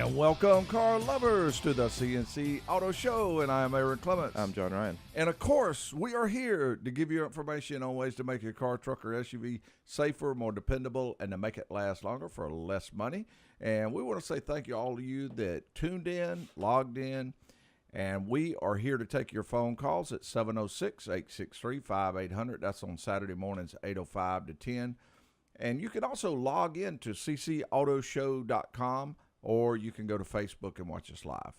And welcome, car lovers, to the C&C Auto Show. And I'm Aaron Clements. I'm John Ryan. And, of course, we are here to give you information on ways to make your car, truck, or SUV safer, more dependable, and to make it last longer for less money. And we want to say thank you all of you that tuned in, logged in, and we are here to take your phone calls at 706-863-5800. That's on Saturday mornings, 8:05 to 10. And you can also log in to ccautoshow.com, or you can go to Facebook and watch us live.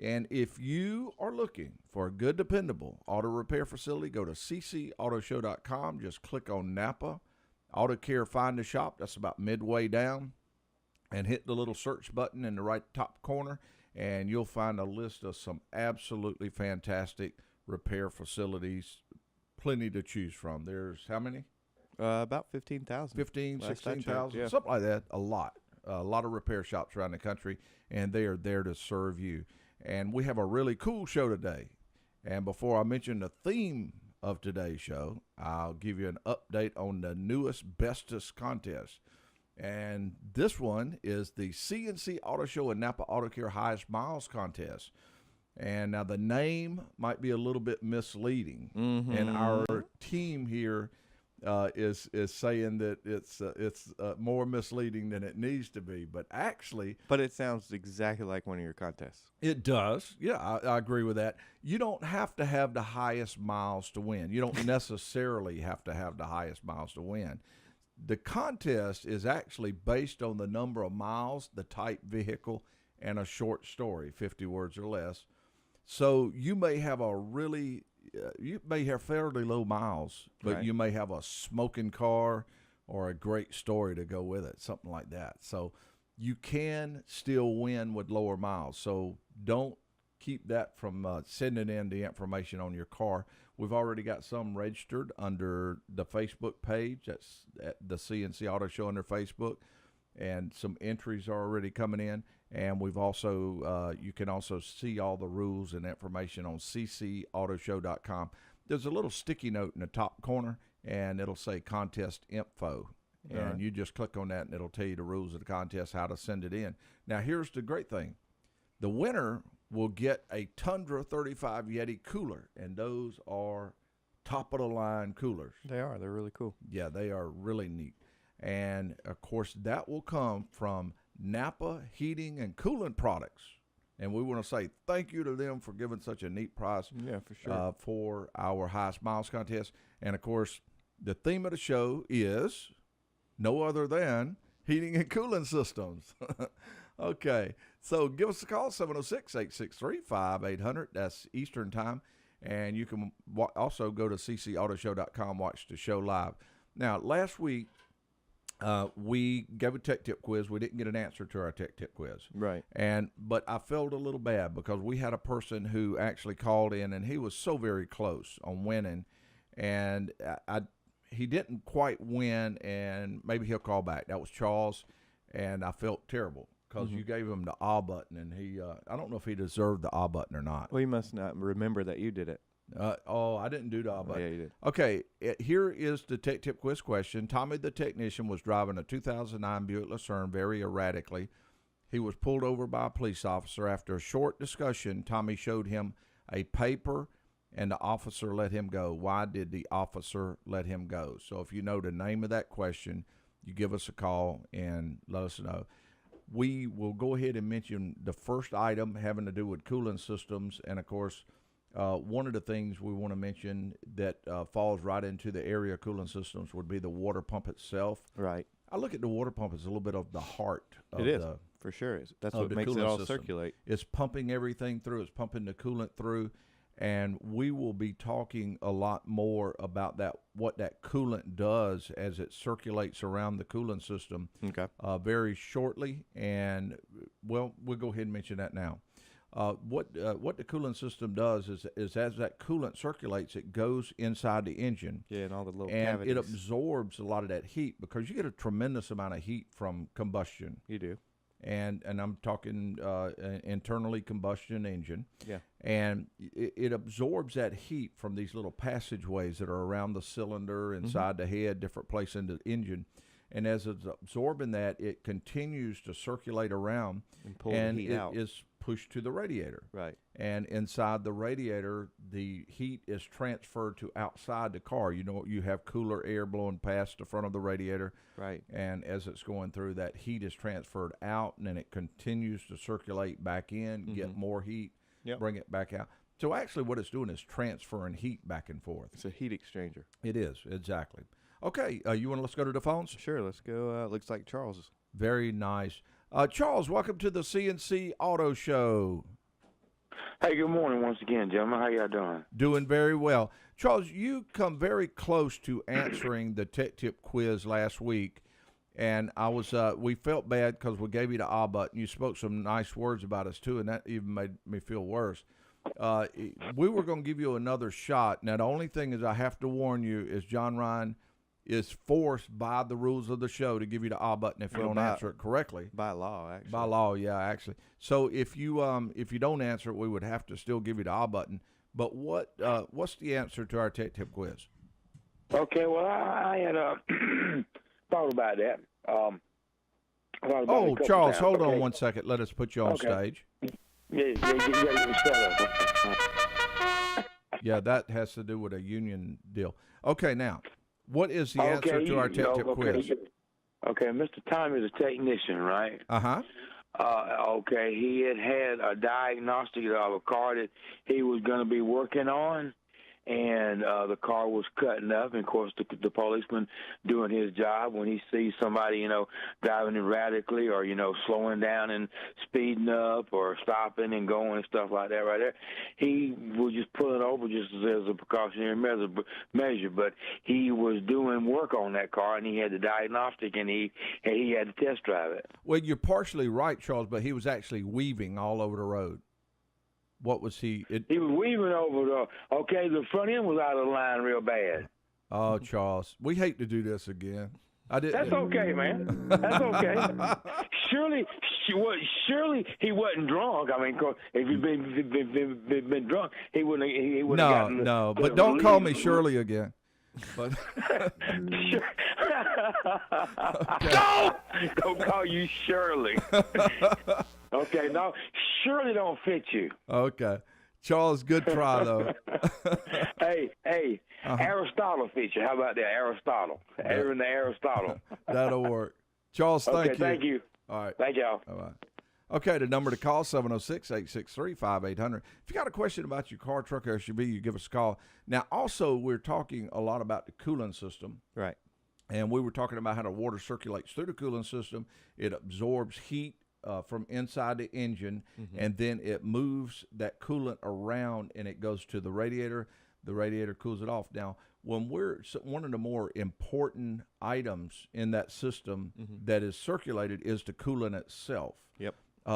And if you are looking for a good, dependable auto repair facility, go to ccautoshow.com. Just click on Napa Auto Care Find a Shop. That's about midway down. And hit the little search button in the right top corner, and you'll find a list of some absolutely fantastic repair facilities. Plenty to choose from. There's how many? About 15,000. 16,000, yeah. something like that. A lot of repair shops around the country, and they are there to serve you. And we have a really cool show today. And before I mention the theme of today's show, I'll give you an update on the newest bestest contest. And this one is the C&C Auto Show and Napa Auto Care Highest Miles Contest. And now the name might be a little bit misleading, and our team here is saying that it's more misleading than it needs to be. But actually, it sounds exactly like one of your contests. it does. Yeah, I agree with that. You don't have to have the highest miles to win. You don't necessarily have to have the highest miles to win. The contest is actually based on the number of miles, the type vehicle, and a short story, 50 words or less. So you may have you may have fairly low miles, but Right. you may have a smoking car or a great story to go with it, something like that. So you can still win with lower miles. So don't keep that from sending in the information on your car. We've already got some registered under the Facebook page. That's at the C&C Auto Show under Facebook, and some entries are already coming in. And we've also, you can also see all the rules and information on ccautoshow.com. There's a little sticky note in the top corner, and it'll say contest info. And Right. you just click on that, and it'll tell you the rules of the contest, how to send it in. Now, here's the great thing. The winner will get a Tundra 35 Yeti cooler, and those are top-of-the-line coolers. They are. They're really cool. Yeah, they are really neat. And, of course, that will come from Napa Heating and Cooling Products. And we want to say thank you to them for giving such a neat prize Yeah, for sure. for our highest miles contest. And, of course, the theme of the show is no other than heating and cooling systems. Okay, so give us a call, 706-863-5800. That's Eastern Time. And you can also go to ccautoshow.com, watch the show live. Now, last week, we gave a tech tip quiz. We didn't get an answer to our tech tip quiz. Right. But I felt a little bad because we had a person who actually called in, and he was so very close on winning. And he didn't quite win, and maybe he'll call back. That was Charles, and I felt terrible because you gave him the A button, and I don't know if he deserved the A button or not. Well, you must not remember that you did it. I didn't do the A button. Yeah, you did. Okay, here is the tech tip quiz question. Tommy the technician was driving a 2009 Buick Lucerne very erratically. He was pulled over by a police officer. After a short discussion, Tommy showed him a paper, and the officer let him go. Why did the officer let him go? So if you know the name of that question, you give us a call and let us know. We will go ahead and mention the first item having to do with cooling systems. And, of course, one of the things we want to mention that falls right into the area of cooling systems would be the water pump itself. Right. I look at the water pump as a little bit of the heart of It is. For sure. That's what the makes it cooling all system. circulate. It's pumping everything through. It's pumping the coolant through. And we will be talking a lot more about that, what that coolant does as it circulates around the cooling system Okay. very shortly. And, well, we'll go ahead and mention that now. What the coolant system does is as that coolant circulates, it goes inside the engine. Yeah, and all the little And cavities. it absorbs a lot of that heat because you get a tremendous amount of heat from combustion. You do. And I'm talking internally combustion engine. Yeah. And it absorbs that heat from these little passageways that are around the cylinder, inside the head, different places in the engine. and as it's absorbing that, it continues to circulate around, and pull the heat out. It is pushed to the radiator. Right. And inside the radiator, the heat is transferred to outside the car. You know, you have cooler air blowing past the front of the radiator. Right. And as it's going through, that heat is transferred out, and then it continues to circulate back in, get more heat, bring it back out. So actually what it's doing is transferring heat back and forth. It's a heat exchanger. It is, exactly. Okay, let's go to the phones? Sure, let's go. Looks like Charles is. Very nice. Charles, welcome to the C&C Auto Show. Hey, good morning once again, gentlemen. How y'all doing? Doing very well. Charles, you come very close to answering the Tech Tip quiz last week, and we felt bad because we gave you the A button. You spoke some nice words about us, too, and that even made me feel worse. We were going to give you another shot. Now, the only thing is I have to warn you is John Ryan is forced by the rules of the show to give you the A button if you don't answer it correctly. By law, actually. By law, yeah, actually. So if you don't answer it, we would have to still give you the A button. But what's the answer to our Tech Tip quiz? Okay, well, I had thought about that. Charles, hold on one second. Let us put you on stage. Yeah, that has to do with a union deal. Okay, now, what is the answer to our Tech Tip quiz? Okay, Mr. Tommy is a technician, right? Uh-huh. Okay, he had a diagnostic of a car that he was going to be working on, and the car was cutting up. And, of course, the policeman doing his job when he sees somebody, driving erratically or, slowing down and speeding up or stopping and going and stuff like that right there, he was just pulling over just as a precautionary measure. But he was doing work on that car, and he had the diagnostic, and he had to test drive it. Well, you're partially right, Charles, but he was actually weaving all over the road. What was he? He was weaving over the front end was out of line real bad. Oh, Charles, we hate to do this again. That's okay, man. That's okay. Surely he wasn't drunk. I mean, if he'd been drunk, he wouldn't have gotten. No, but don't call me Shirley again. But don't call you Shirley. Okay, no, Shirley don't fit you. Okay, Charles, good try though. Hey, Aristotle fits you. How about that, Aristotle? Aaron the Aristotle. That'll work. Charles, thank you. Okay, thank you. All right. Thank y'all. Bye-bye. Okay, the number to call, 706-863-5800. If you got a question about your car, truck, or SUV, you give us a call. Now, also, we're talking a lot about the cooling system. Right. And we were talking about how the water circulates through the cooling system. It absorbs heat from inside the engine, and then it moves that coolant around, and it goes to the radiator. The radiator cools it off. Now, one of the more important items in that system that is circulated is the coolant itself. Yep.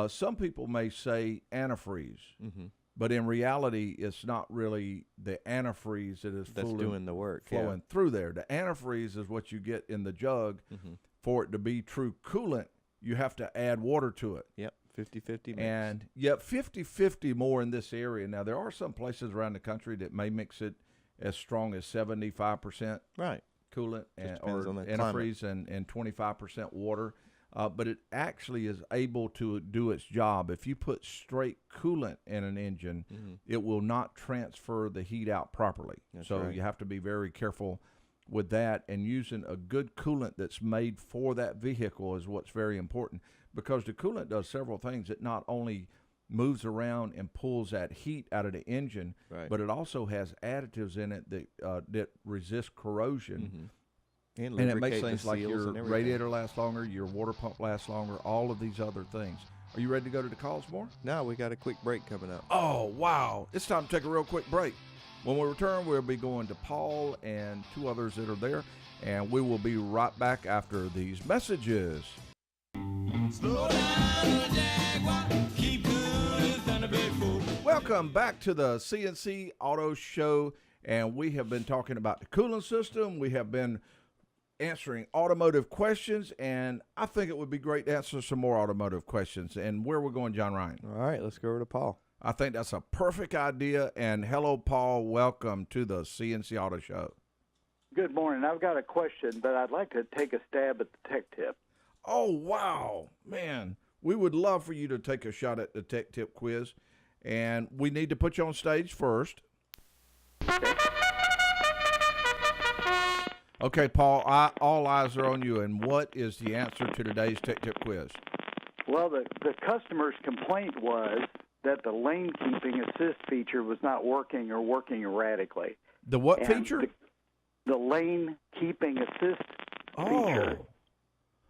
Some people may say antifreeze, but in reality, it's not really the antifreeze that's doing the work, flowing through there. The antifreeze is what you get in the jug. For it to be true coolant, you have to add water to it. Yep, 50-50 mix. And, 50-50 more in this area. Now, there are some places around the country that may mix it as strong as 75% right. coolant or on the antifreeze and 25% water. But it actually is able to do its job. If you put straight coolant in an engine, it will not transfer the heat out properly. So you have to be very careful with that, and using a good coolant that's made for that vehicle is what's very important, because the coolant does several things. It not only moves around and pulls that heat out of the engine, but it also has additives in it that resist corrosion. And it makes things like your radiator last longer, your water pump lasts longer, all of these other things. Are you ready to go to the calls more? No, we got a quick break coming up. Oh, wow. It's time to take a real quick break. When we return, we'll be going to Paul and two others that are there, and we will be right back after these messages. Slow down, Jaguar. Keep good, Thunderbird. Welcome back to the C&C Auto Show, and we have been talking about the cooling system. We have been answering automotive questions, and I think it would be great to answer some more automotive questions. And where we're going, John Ryan? All right, let's go over to Paul. I think that's a perfect idea. And hello, Paul. Welcome to the C&C Auto Show. Good morning. I've got a question, but I'd like to take a stab at the tech tip. Oh, wow. Man, we would love for you to take a shot at the tech tip quiz. And we need to put you on stage first. Okay, Paul, all eyes are on you. And what is the answer to today's tech tip quiz? Well, the customer's complaint was that the lane keeping assist feature was not working or working erratically. The what And feature? The lane keeping assist feature.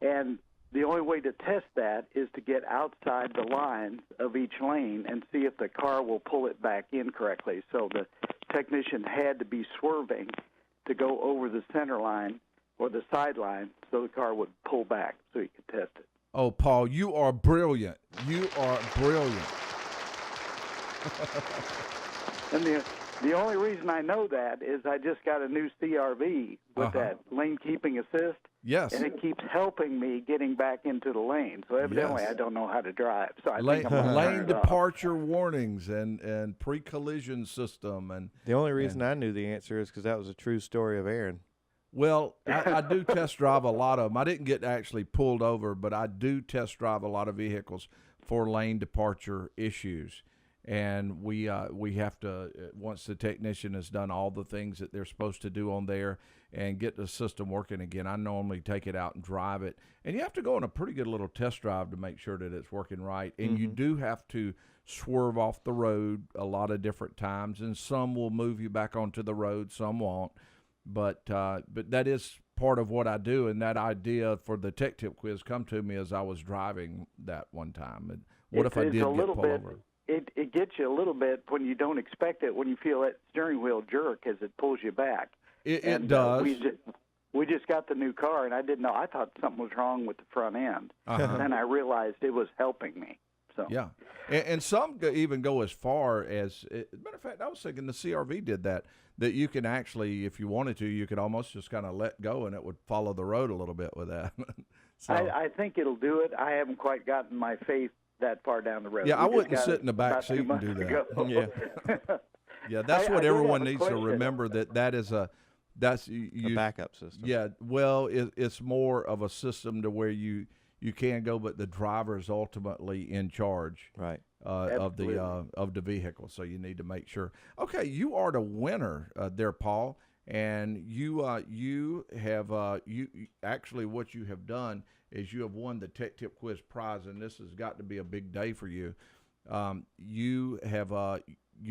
And the only way to test that is to get outside the lines of each lane and see if the car will pull it back in correctly. So the technician had to be swerving to go over the center line or the sideline so the car would pull back so he could test it. Oh, Paul, you are brilliant. You are brilliant. And the only reason I know that is I just got a new CRV with that lane keeping assist. Yes. And it keeps helping me getting back into the lane. So evidently I don't know how to drive. So I think I'm gonna lane turn it off. departure warnings and pre-collision system. And The only reason I knew the answer is because that was a true story of Aaron. well, I do test drive a lot of them. I didn't get actually pulled over, but I do test drive a lot of vehicles for lane departure issues. And we have to, once the technician has done all the things that they're supposed to do on there and get the system working again, I normally take it out and drive it. And you have to go on a pretty good little test drive to make sure that it's working right. And you do have to swerve off the road a lot of different times, and some will move you back onto the road, some won't. But that is part of what I do, and that idea for the tech tip quiz come to me as I was driving that one time. And what if I did get pulled over? It gets you a little bit when you don't expect it, when you feel that steering wheel jerk as it pulls you back. It does. We just got the new car, and I didn't know. I thought something was wrong with the front end. And then I realized it was helping me. So yeah, and some even go as far as, as a matter of fact, I was thinking the CRV did that you can actually, if you wanted to, you could almost just kind of let go, and it would follow the road a little bit with that. So, I think it'll do it. I haven't quite gotten my faith that far down the road. yeah, I wouldn't sit in the back seat and do that. Yeah. Yeah, that's what I everyone have a needs to question. remember, that is a backup system. Yeah, well, it's more of a system to where you can go, but the driver is ultimately in charge, Right. of the vehicle. So you need to make sure. Okay, you are the winner there, Paul, and you have actually what you have done is you have won the Tech Tip Quiz prize, and this has got to be a big day for you. You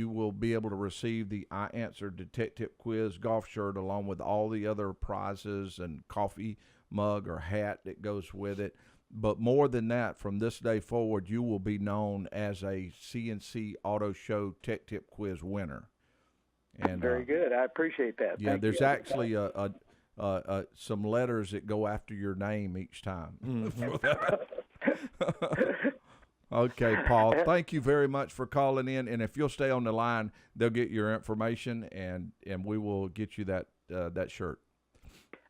will be able to receive the I Answered the Tech Tip Quiz golf shirt along with all the other prizes and coffee mug or hat that goes with it. But more than that, from this day forward, you will be known as a C&C Auto Show Tech Tip Quiz winner. And Very good. I appreciate that. Yeah, Thank there's you. actually some letters that go after your name each time. For that. Okay, Paul, thank you very much for calling in. And if you'll stay on the line, they'll get your information, and we will get you that shirt.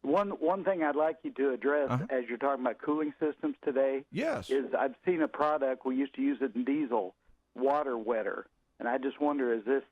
One thing I'd like you to address as you're talking about cooling systems today Yes. is I've seen a product, we used to use it in diesel, water wetter. And I just wonder, is this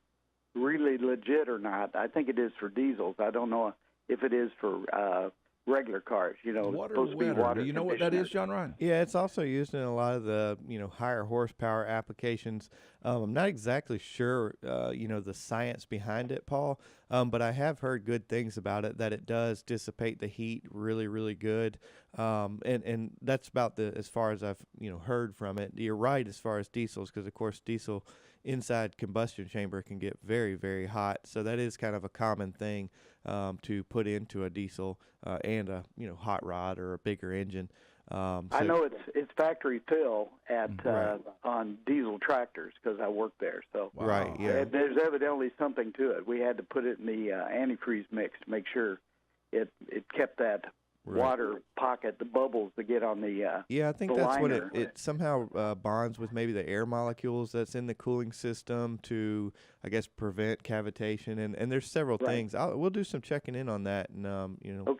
really legit or not? I think it is for diesels. I don't know if it is for regular cars. You know, Water supposed to be wetter. water. Do you know what that is, John Ryan? Yeah, it's also used in a lot of the higher horsepower applications. I'm not exactly sure the science behind it, Paul, but I have heard good things about it, that it does dissipate the heat really, really good, and that's about as far as I've heard from it. You're right as far as diesels, because of course diesel inside combustion chamber can get very, very hot, so that is kind of a common thing to put into a diesel and a hot rod or a bigger engine. I know it's factory fill at on diesel tractors because I work there. So Right, yeah. There's evidently something to it. We had to put it in the antifreeze mix to make sure it kept that water pocket, the bubbles that get on the Yeah, I think the that's liner. what it somehow bonds with maybe the air molecules that's in the cooling system to, I guess, prevent cavitation. And there's several things. We'll do some checking in on that and,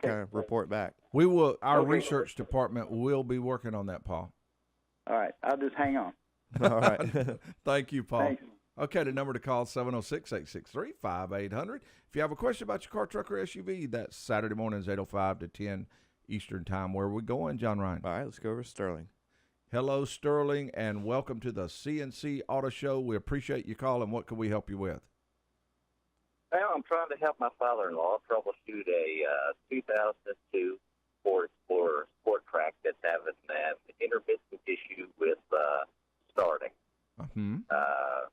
kind of report back. We will. Our research department will be working on that, Paul. All right, I'll just hang on. All right. Thank you, Paul. Thanks. Okay, the number to call 706-863-5800. If you have a question about your car, truck, or SUV, that's Saturday mornings, 8:05 to 10 Eastern Time. Where are we going, John Ryan? All right, let's go over to Sterling. Hello, Sterling, and welcome to the C&C Auto Show. We appreciate you calling. What can we help you with? Well, I'm trying to help my father-in-law troubleshoot a 2002 Ford Explorer Sport Track that's having an intermittent issue with starting.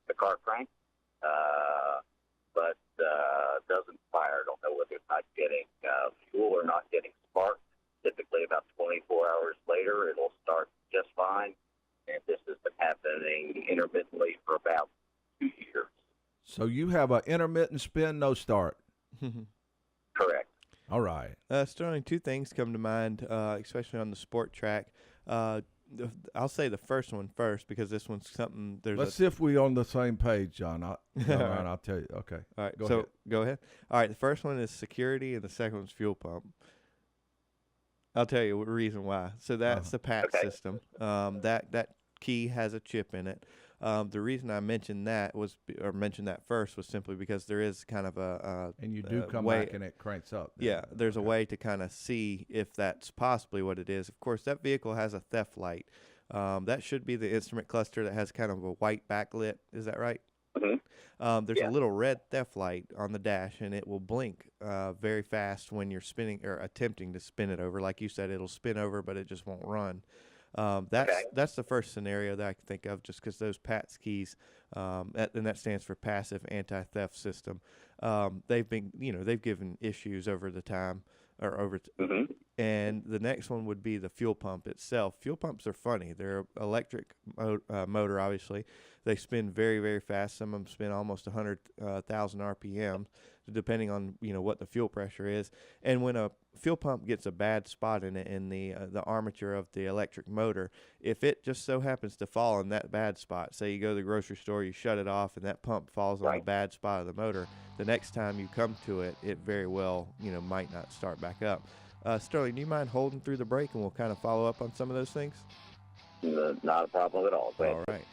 The car crank, but doesn't fire. I don't know whether it's not getting fuel or not getting spark. Typically about 24 hours later, it'll start just fine, and this has been happening intermittently for about 2 years. So you have an intermittent spin, no start. Correct. All right. Sterling, two things come to mind, especially on the sport track. I'll say the first one first because this one's something. Let's see if we're on the same page, John. All right, I'll tell you. Okay. All right. Go ahead. Go ahead. All right. The first one is security, and the second one's fuel pump. I'll tell you the reason why. So that's the PAT system. That key has a chip in it. The reason I mentioned that first was simply because there is kind of and you do come back and it cranks up. Yeah, there's a way to kind of see if that's possibly what it is. Of course, that vehicle has a theft light. That should be the instrument cluster that has kind of a white backlit. Is that right? Mm-hmm. There's a little red theft light on the dash, and it will blink very fast when you're spinning or attempting to spin it over. Like you said, it'll spin over, but it just won't run. That's the first scenario that I can think of, just because those PATS keys, and that stands for Passive Anti-Theft System. They've given issues over the time, and the next one would be the fuel pump itself. Fuel pumps are funny. They're electric motor, obviously. They spin very, very fast. Some of them spin almost 100,000 RPM, depending on what the fuel pressure is. And when a fuel pump gets a bad spot in it in the armature of the electric motor, if it just so happens to fall in that bad spot, say you go to the grocery store, you shut it off, and that pump falls on the bad spot of the motor, the next time you come to it, it very well might not start back up. Sterling, do you mind holding through the break, and we'll kind of follow up on some of those things? Not a problem at all. All right.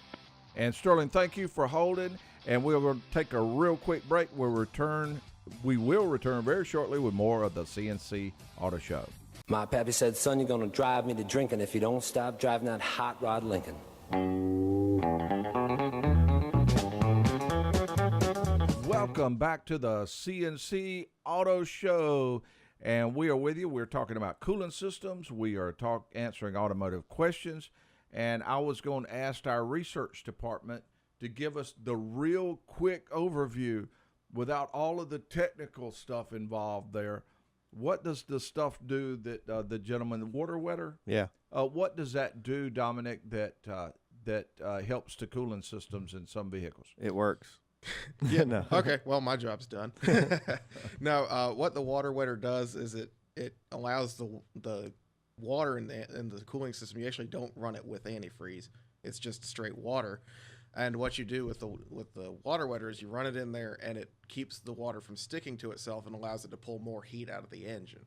And Sterling, thank you for holding, and we're going to take a real quick break. We will return very shortly with more of the C&C Auto Show. My pappy said, son, you're going to drive me to drinking if you don't stop driving that hot rod Lincoln. Welcome back to the C&C Auto Show, and we are with you. We're talking about cooling systems. We are answering automotive questions, and I was going to ask our research department to give us the real quick overview without all of the technical stuff involved there. What does the stuff do that the gentleman, the water wetter? Yeah. What does that do, Dominic, that helps to cooling systems in some vehicles? It works. Yeah. No. Okay. Well, my job's done. No. What the water wetter does is it allows the water in the cooling system. You actually don't run it with antifreeze. It's just straight water. And what you do with the water wetter is you run it in there, and it keeps the water from sticking to itself and allows it to pull more heat out of the engine.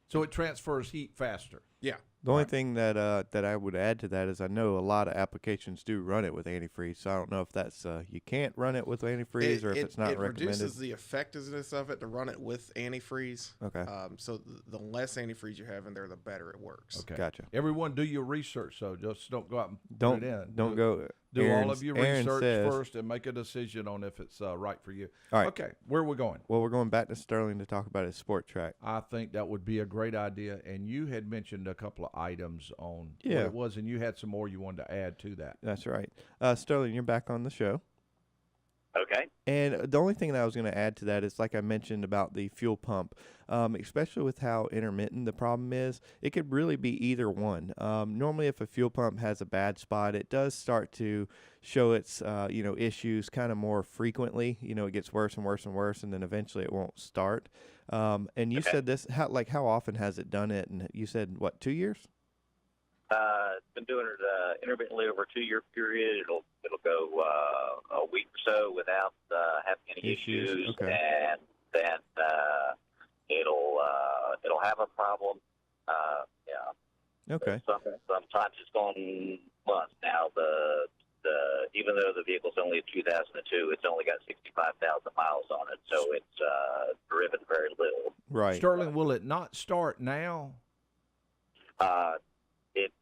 So it transfers heat faster. Yeah. The only thing that I would add to that is I know a lot of applications do run it with antifreeze, so I don't know if that's you can't run it with antifreeze or if it's not recommended. It reduces the effectiveness of it to run it with antifreeze. Okay. So the less antifreeze you have in there, the better it works. Okay. Gotcha. Everyone do your research, so just don't go out and put it in. Don't go. Do all of your research first and make a decision on if it's right for you. All right. Okay, where are we going? Well, we're going back to Sterling to talk about his sport track. I think that would be a great idea, and you had mentioned a couple of items on what it was, and you had some more you wanted to add to that. That's right. Sterling, you're back on the show. Okay. And the only thing that I was going to add to that is, like I mentioned about the fuel pump, especially with how intermittent the problem is, it could really be either one. Normally, if a fuel pump has a bad spot, it does start to show its issues kind of more frequently. It gets worse and worse and worse, and then eventually it won't start. And you said this, how often has it done it? And you said, what, 2 years? It's been doing it intermittently over a 2-year period. It'll go a week or so without having any issues, okay. And then it'll have a problem. Yeah. Okay. Sometimes it's gone months now. The even though the vehicle's only a 2002, it's only got 65,000 miles on it, so it's driven very little. Right. Sterling, will it not start now? It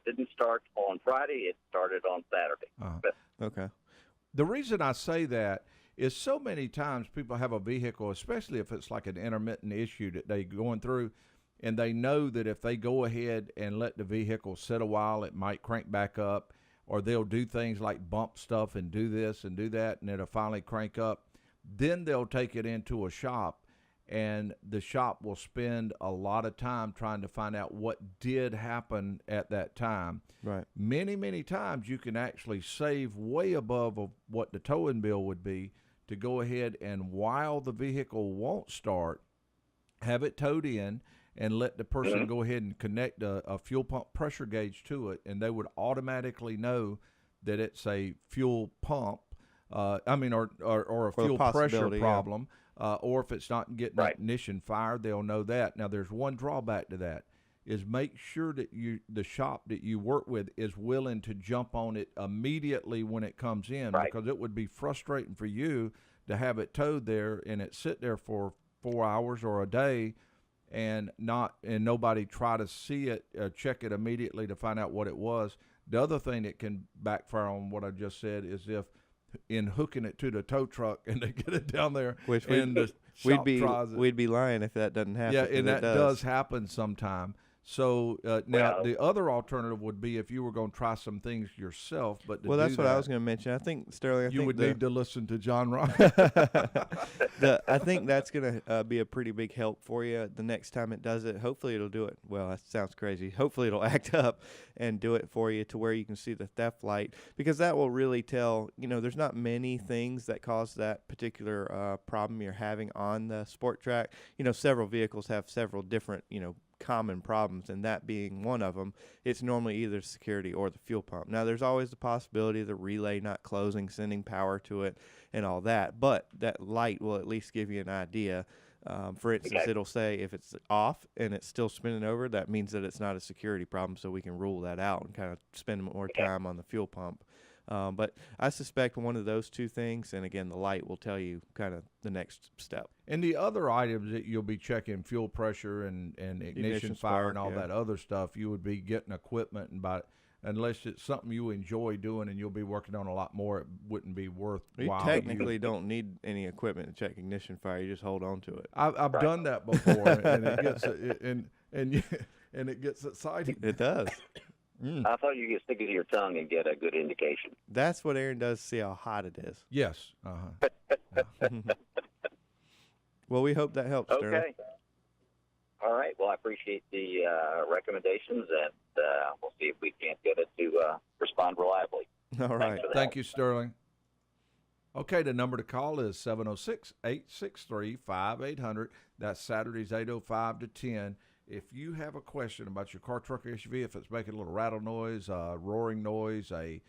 didn't start on Friday. It started on Saturday. Okay. The reason I say that is so many times people have a vehicle, especially if it's like an intermittent issue that they're going through, and they know that if they go ahead and let the vehicle sit a while, it might crank back up, or they'll do things like bump stuff and do this and do that, and it'll finally crank up. Then they'll take it into a shop, and the shop will spend a lot of time trying to find out what did happen at that time. Right. Many, many times you can actually save way above of what the towing bill would be to go ahead and, while the vehicle won't start, have it towed in and let the person go ahead and connect a fuel pump pressure gauge to it, and they would automatically know that it's a fuel pump, or a fuel pressure problem. Or if it's not getting ignition fired, they'll know that. Now, there's one drawback to that, is make sure that the shop that you work with is willing to jump on it immediately when it comes in, because it would be frustrating for you to have it towed there and it sit there for 4 hours or a day and nobody try to see it, check it immediately to find out what it was. The other thing that can backfire on what I just said is if in hooking it to the tow truck and they get it down there, which we'd be lying if that doesn't happen. Yeah, and that does happen sometime. So now the other alternative would be if you were going to try some things yourself. But that's what I was going to mention. I think, Sterling, you would need to listen to John Ryan. I think that's going to be a pretty big help for you the next time it does it. Hopefully it'll do it. Well, that sounds crazy. Hopefully it'll act up and do it for you to where you can see the theft light, because that will really tell, there's not many things that cause that particular problem you're having on the sport track. Several vehicles have several different, common problems, and that being one of them. It's normally either security or the fuel pump. Now, there's always the possibility of the relay not closing, sending power to it, and all that, but that light will at least give you an idea. For instance, it'll say if it's off and it's still spinning over, that means that it's not a security problem, so we can rule that out and kind of spend more time on the fuel pump. But I suspect one of those two things, and again, the light will tell you kind of the next step. And the other items that you'll be checking, fuel pressure and ignition fire and all that other stuff, you would be getting equipment, and unless it's something you enjoy doing and you'll be working on a lot more, it wouldn't be worthwhile. You technically don't need any equipment to check ignition fire. You just hold on to it. I've done that before, and it gets and it gets exciting. It does. I thought you could stick it to your tongue and get a good indication. That's what Aaron does to see how hot it is. Yes. Well, we hope that helps, Sterling. Okay. All right. Well, I appreciate the recommendations, and we'll see if we can't get it to respond reliably. All right. Thank you, Sterling. Okay, the number to call is 706-863-5800. That's Saturdays 8:05 to 10. If you have a question about your car, truck, or SUV, if it's making a little rattle noise, a roaring noise, a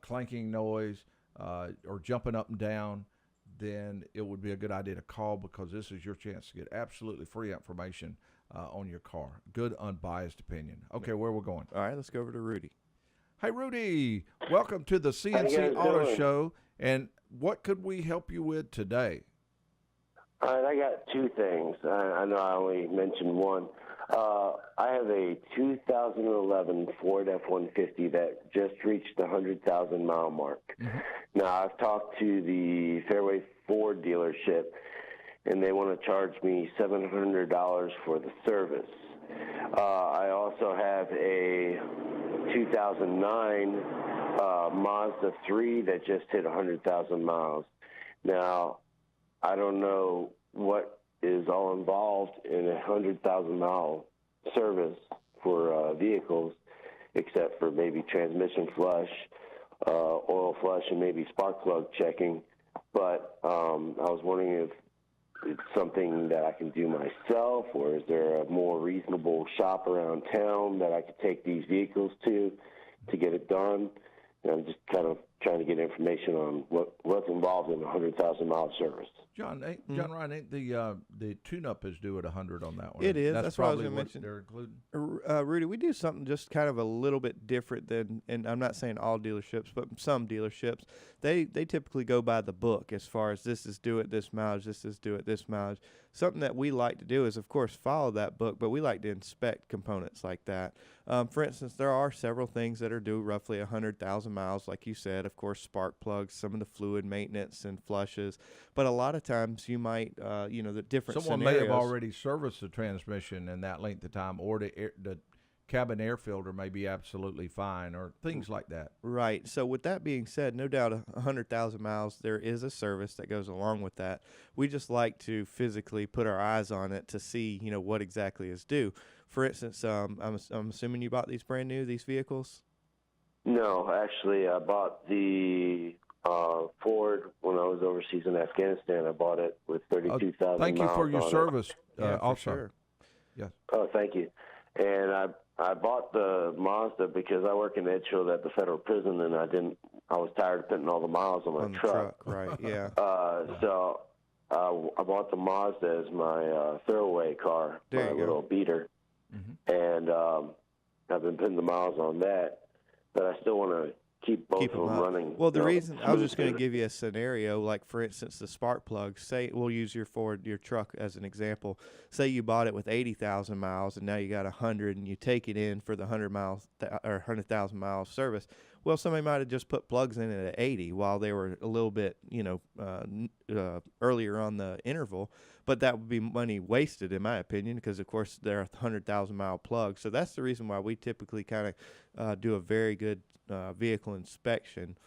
clanking noise, or jumping up and down, then it would be a good idea to call, because this is your chance to get absolutely free information on your car. Good, unbiased opinion. Okay, where we're going? All right, let's go over to Rudy. Hey, Rudy. Welcome to the C&C Auto Show. And what could we help you with today? All right, I got two things. I know I only mentioned one. I have a 2011 Ford F-150 that just reached the 100,000 mile mark. Now, I've talked to the Fairway Ford dealership, and they want to charge me $700 for the service. I also have a 2009 Mazda 3 that just hit 100,000 miles. Now, I don't know what is all involved in a 100,000 mile service for vehicles, except for maybe transmission flush, oil flush, and maybe spark plug checking. But I was wondering if it's something that I can do myself, or is there a more reasonable shop around town that I could take these vehicles to get it done? And I'm just kind of trying to get information on what's involved in a 100,000-mile service. John Ryan, ain't the tune-up is due at 100 on that one? It is. That's what I was probably going to mention. They're including. Rudy, we do something just kind of a little bit different than, and I'm not saying all dealerships, but some dealerships, they typically go by the book as far as this is due at this mileage, this is due at this mileage. Something that we like to do is, of course, follow that book, but we like to inspect components like that. For instance, there are several things that are due roughly 100,000 miles, like you said. Of course, spark plugs, some of the fluid maintenance and flushes. But a lot of times you might, the different Someone scenarios. may have already serviced the transmission in that length of time, or the cabin air filter may be absolutely fine, or things like that. Right. So with that being said, no doubt 100,000 miles, there is a service that goes along with that. We just like to physically put our eyes on it to see, what exactly is due. For instance, I'm assuming you bought these brand new, these vehicles? No, actually, I bought the Ford when I was overseas in Afghanistan. I bought it with 32,000 miles. Thank you for your service. Also, sure. Yes. Oh, thank you. And I bought the Mazda because I work in Edgefield at the federal prison, and I was tired of putting all the miles on my truck. Right? Yeah. So I bought the Mazda as my throwaway car, my little beater, and I've been putting the miles on that, but I still want to keep both of them running. Well, the reason I was just going to give you a scenario, like for instance, the spark plug. Say we'll use your truck as an example. Say you bought it with 80,000 miles, and now you got 100, and you take it in for the 100,000 mile service. Well, somebody might have just put plugs in it at 80 while they were a little bit, earlier on the interval. But that would be money wasted, in my opinion, because of course they're 100,000 mile plugs. So that's the reason why we typically kind of do a very good vehicle inspection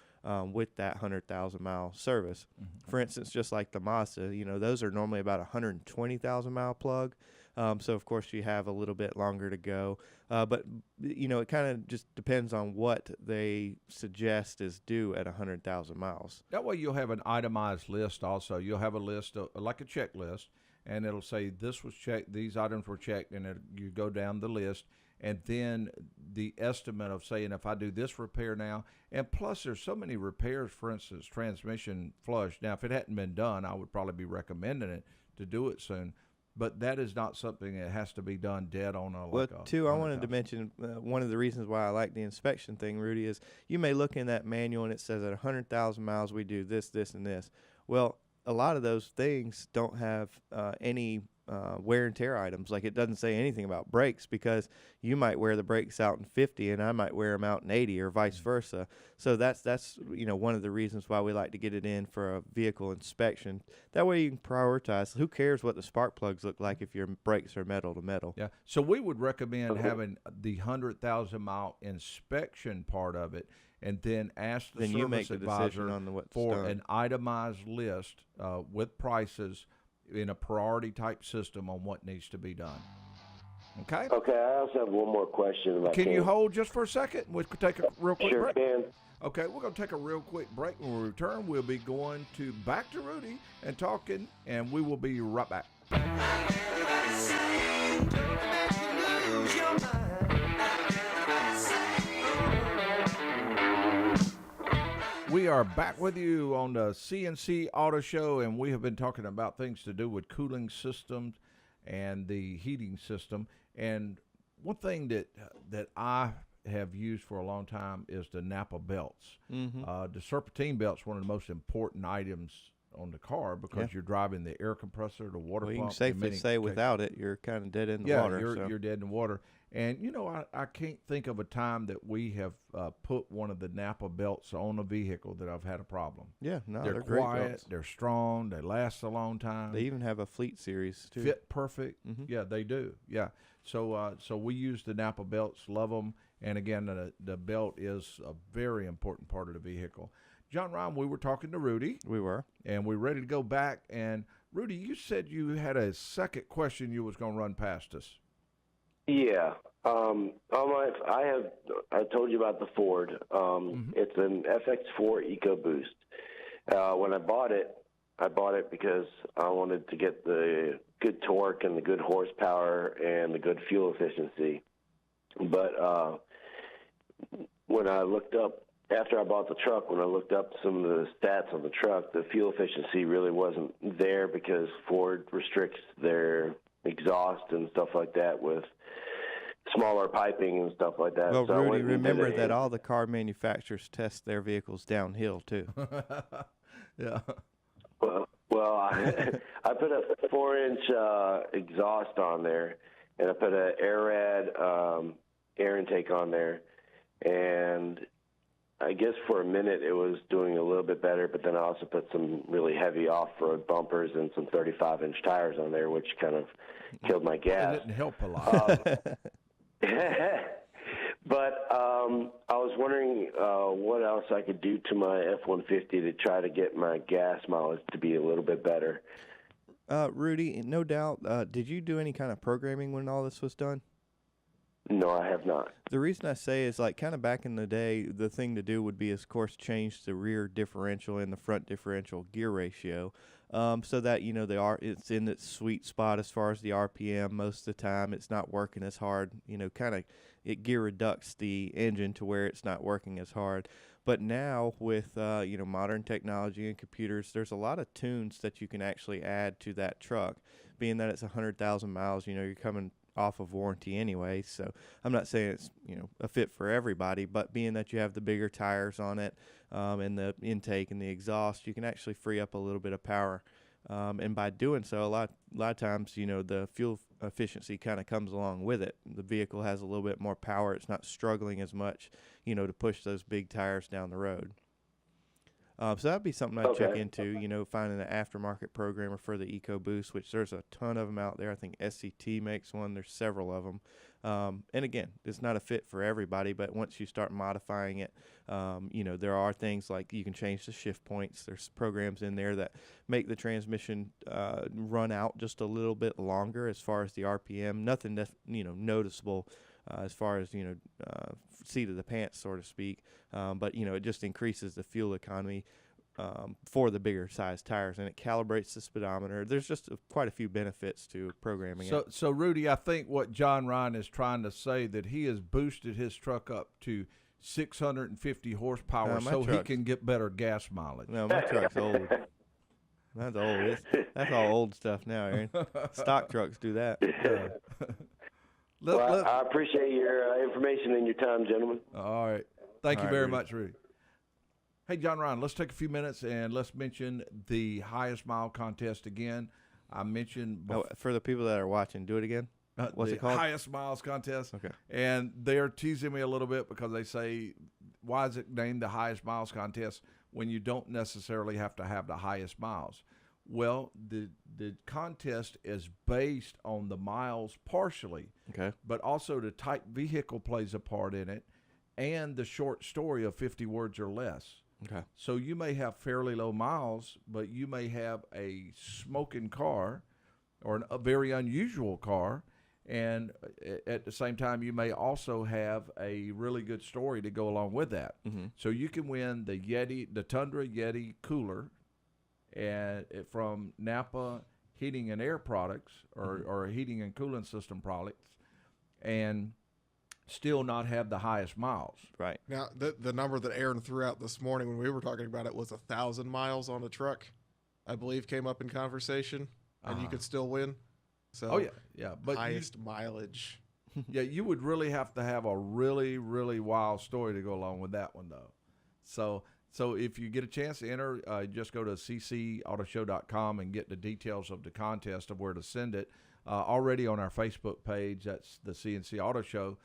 with that 100,000 mile service. For instance, just like the Mazda, those are normally about 120,000 mile plug. So of course you have a little bit longer to go, but it kind of just depends on what they suggest is due at 100,000 miles. That way you'll have an itemized list. Also, you'll have a list like a checklist, and it'll say this was checked, these items were checked, and you go down the list. And then the estimate of saying if I do this repair now, and plus there's so many repairs, for instance, transmission flush. Now, if it hadn't been done, I would probably be recommending it to do it soon. But that is not something that has to be done dead on I wanted to mention one of the reasons why I like the inspection thing, Rudy, is you may look in that manual and it says at 100,000 miles we do this, this, and this. Well, a lot of those things don't have any wear and tear items. Like it doesn't say anything about brakes, because you might wear the brakes out in 50 and I might wear them out in 80, or vice versa. So that's one of the reasons why we like to get it in for a vehicle inspection. That way you can prioritize. Who cares what the spark plugs look like if your brakes are metal to metal? Yeah. So we would recommend having the 100,000 mile inspection part of it, and then ask the service advisor for an itemized list with prices in a priority type system on what needs to be done. Okay? Okay, I also have one more question. Can you hold just for a second? We'll take a real quick break. Can. Okay, we're going to take a real quick break. When we return, we'll be going back to Rudy and talking, and we will be right back. We are back with you on the C&C Auto Show, and we have been talking about things to do with cooling systems and the heating system. And one thing that I have used for a long time is the Napa belts. The serpentine belt's one of the most important items on the car, because you're driving the air compressor, the water pump. You can safely say without it, you're kind of dead in the water. You're dead in the water. And, I can't think of a time that we have put one of the Napa belts on a vehicle that I've had a problem. Yeah, no, they're great quiet, belts. they're strong, they last a long time. They even have a fleet series, too. Fit perfect. Yeah, they do. Yeah. So we use the Napa belts, love them. And, again, the belt is a very important part of the vehicle. John Ryan, we were talking to Rudy. We were. And we're ready to go back. And, Rudy, you said you had a second question you was going to run past us. Yeah. I told you about the Ford. It's an FX4 EcoBoost. When I bought it because I wanted to get the good torque and the good horsepower and the good fuel efficiency. But when I looked up after I bought the truck, when I looked up some of the stats on the truck, the fuel efficiency really wasn't there because Ford restricts their exhaust and stuff like that with smaller piping and stuff like that. Well, So Rudy, remember that all the car manufacturers test their vehicles downhill too. Yeah. Well, I put a 4-inch exhaust on there, and I put a Airrad air intake on there, and I guess for a minute it was doing a little bit better, but then I also put some really heavy off-road bumpers and some 35-inch tires on there, which kind of killed my gas. It didn't help a lot. But I was wondering what else I could do to my F-150 to try to get my gas mileage to be a little bit better. Rudy, no doubt, did you do any kind of programming when all this was done? No, I have not. The reason I say is, like, kind of back in the day, the thing to do would be, of course, change the rear differential and the front differential gear ratio, so that, you know, it's in its sweet spot as far as the RPM. Most of the time it's not working as hard, you know, kind of it gear reducts the engine to where it's not working as hard. But now with, you know, modern technology and computers, there's a lot of tunes that you can actually add to that truck. Being that it's 100,000 miles, you know, you're coming off of warranty anyway, so I'm not saying it's, you know, a fit for everybody, but being that you have the bigger tires on it, and the intake and the exhaust, you can actually free up a little bit of power, and by doing so, a lot of times, you know, the fuel efficiency kind of comes along with it. The vehicle has a little bit more power. It's not struggling as much, you know, to push those big tires down the road. So that'd be something I'd check into, you know, finding an aftermarket programmer for the EcoBoost, which there's a ton of them out there. I think SCT makes one. There's several of them. And again, it's not a fit for everybody, but once you start modifying it, you know, there are things like you can change the shift points. There's programs in there that make the transmission run out just a little bit longer as far as the RPM. Nothing that's, you know, noticeable as far as, you know, seat of the pants, so to speak. But, you know, it just increases the fuel economy for the bigger size tires, and it calibrates the speedometer. There's just quite a few benefits to programming it. So, Rudy, I think what John Ryan is trying to say that he has boosted his truck up to 650 horsepower so he can get better gas mileage. No, my truck's old. That's old. That's all old stuff now, Aaron. Stock trucks do that. I appreciate your information and your time, gentlemen. All right. Thank you very much, Rudy. Hey, John Ryan, let's take a few minutes and let's mention the highest mile contest again. I mentioned for the people that are watching, do it again. What's it called? Highest miles contest. Okay. And they're teasing me a little bit because they say, why is it named the highest miles contest when you don't necessarily have to have the highest miles? Well, the contest is based on the miles partially, but also the type vehicle plays a part in it, and the short story of 50 words or less. Okay. So you may have fairly low miles, but you may have a smoking car or a very unusual car, and at the same time, you may also have a really good story to go along with that. Mm-hmm. So you can win the Tundra Yeti cooler, and from Napa Heating and Air Products, or heating and cooling system products, and still not have the highest miles. Right. Now, the number that Aaron threw out this morning when we were talking about it was 1,000 miles on a truck, I believe came up in conversation, and you could still win. So, but highest mileage. Yeah, you would really have to have a really, really wild story to go along with that one, though. So if you get a chance to enter, just go to ccautoshow.com and get the details of the contest of where to send it. Already on our Facebook page, that's the C&C Auto Show.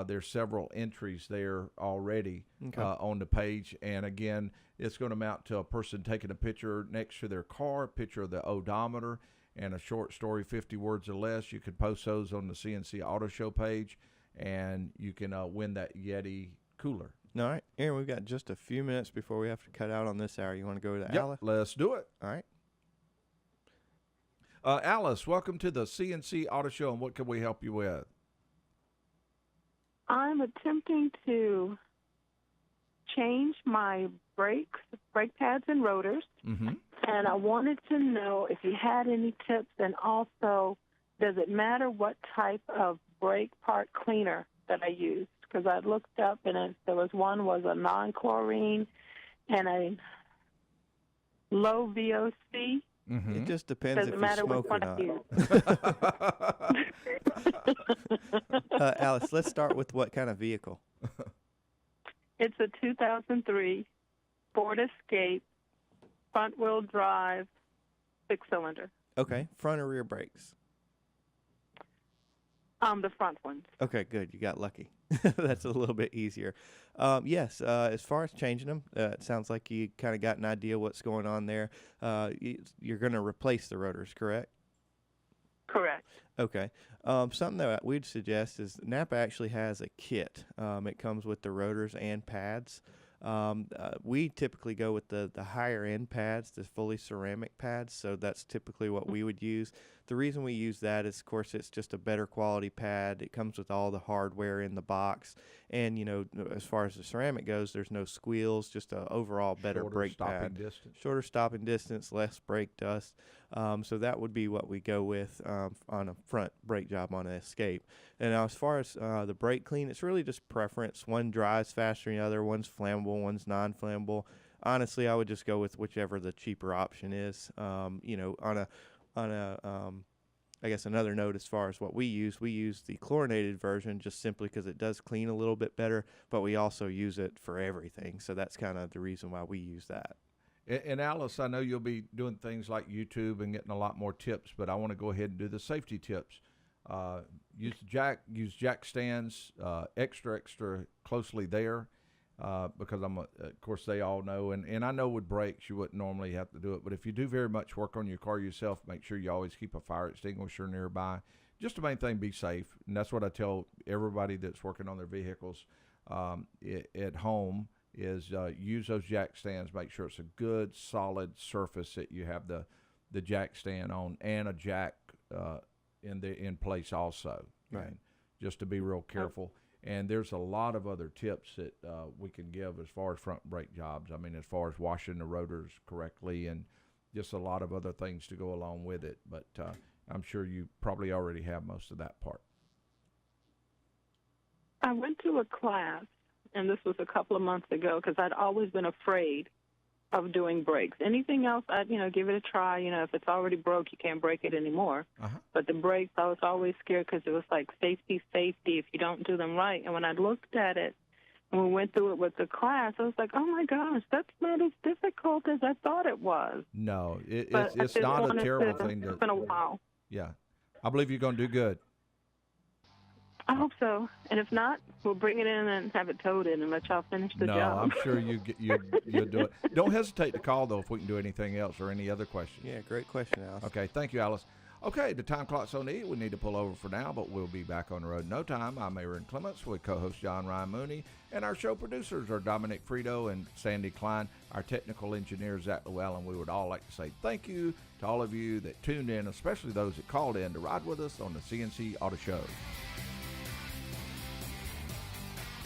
There's several entries there already on the page. And again, it's going to amount to a person taking a picture next to their car, a picture of the odometer, and a short story, 50 words or less. You can post those on the C&C Auto Show page, and you can win that Yeti cooler. All right. Aaron, we've got just a few minutes before we have to cut out on this hour. You want to go to Alice? Let's do it. All right. Alice, welcome to the C&C Auto Show, and what can we help you with? I'm attempting to change my brake pads and rotors, and I wanted to know if you had any tips, and also, does it matter what type of brake part cleaner that I use? because I looked up and there was one was a non-chlorine and a low VOC. Mm-hmm. It just depends if you smoke or not. Alice, let's start with what kind of vehicle? It's a 2003 Ford Escape, front-wheel drive, 6-cylinder. Okay, front or rear brakes? The front ones. Okay, good. You got lucky. That's a little bit easier. Yes, as far as changing them, it sounds like you kind of got an idea what's going on there. You're going to replace the rotors, correct? Correct. Okay. Something that we'd suggest is Napa actually has a kit. It comes with the rotors and pads. We typically go with the higher end pads, the fully ceramic pads, so that's typically what we would use. The reason we use that is, of course, it's just a better quality pad. It comes with all the hardware in the box, and as far as the ceramic goes, there's no squeals, just a overall better brake pad. Shorter stopping distance, less brake dust. So that would be what we go with on a front brake job on an Escape. And now as far as the brake clean, it's really just preference. One dries faster than the other. One's flammable, one's non-flammable. Honestly, I would just go with whichever the cheaper option is. I guess another note as far as what we use the chlorinated version just simply because it does clean a little bit better, but we also use it for everything. So that's kind of the reason why we use that. And Alice, I know you'll be doing things like YouTube and getting a lot more tips, but I want to go ahead and do the safety tips. Use jack stands extra closely there because of course they all know, and I know with brakes you wouldn't normally have to do it, but if you do very much work on your car yourself, make sure you always keep a fire extinguisher nearby. Just the main thing, be safe, and that's what I tell everybody that's working on their vehicles at home. Is use those jack stands. Make sure it's a good, solid surface that you have the jack stand on, and a jack in place also. Right. And just to be real careful. And there's a lot of other tips that we can give as far as front brake jobs. I mean, as far as washing the rotors correctly, and just a lot of other things to go along with it. But I'm sure you probably already have most of that part. I went to a class, and this was a couple of months ago, because I'd always been afraid of doing brakes. Anything else, I'd, give it a try. If it's already broke, you can't break it anymore. Uh-huh. But the brakes, I was always scared because it was like safety if you don't do them right. And when I looked at it and we went through it with the class, I was like, oh, my gosh, that's not as difficult as I thought it was. No, it's not a terrible thing. It's been a while. Yeah. I believe you're going to do good. I hope so. And if not, we'll bring it in and have it towed in and let y'all finish the job. No, I'm sure you'll do it. Don't hesitate to call, though, if we can do anything else or any other questions. Yeah, great question, Alice. Okay, thank you, Alice. Okay, the time clock's on 8. We need to pull over for now, but we'll be back on the road in no time. I'm Aaron Clements with co-host John Ryan Mooney, and our show producers are Dominic Frito and Sandy Klein. Our technical engineer, Zach Llewellyn. We would all like to say thank you to all of you that tuned in, especially those that called in to ride with us on the C&C Auto Show.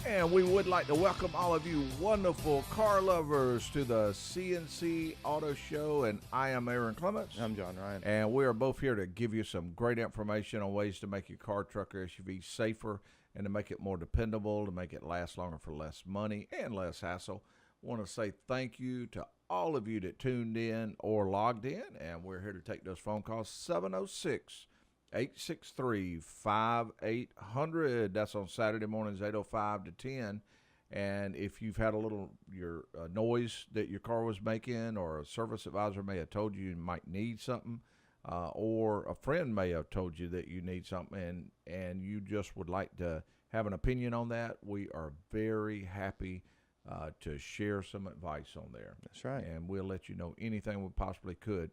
And we would like to welcome all of you wonderful car lovers to the C&C Auto Show. And I am Aaron Clements. I'm John Ryan. And we are both here to give you some great information on ways to make your car, truck, or SUV safer and to make it more dependable, to make it last longer for less money and less hassle. I want to say thank you to all of you that tuned in or logged in. And we're here to take those phone calls, 706-863-5800. That's on Saturday mornings, 8:05 to 10. And if you've had a little noise that your car was making, or a service advisor may have told you might need something, or a friend may have told you that you need something, and you just would like to have an opinion on that, we are very happy to share some advice on there. That's right. And we'll let you know anything we possibly could.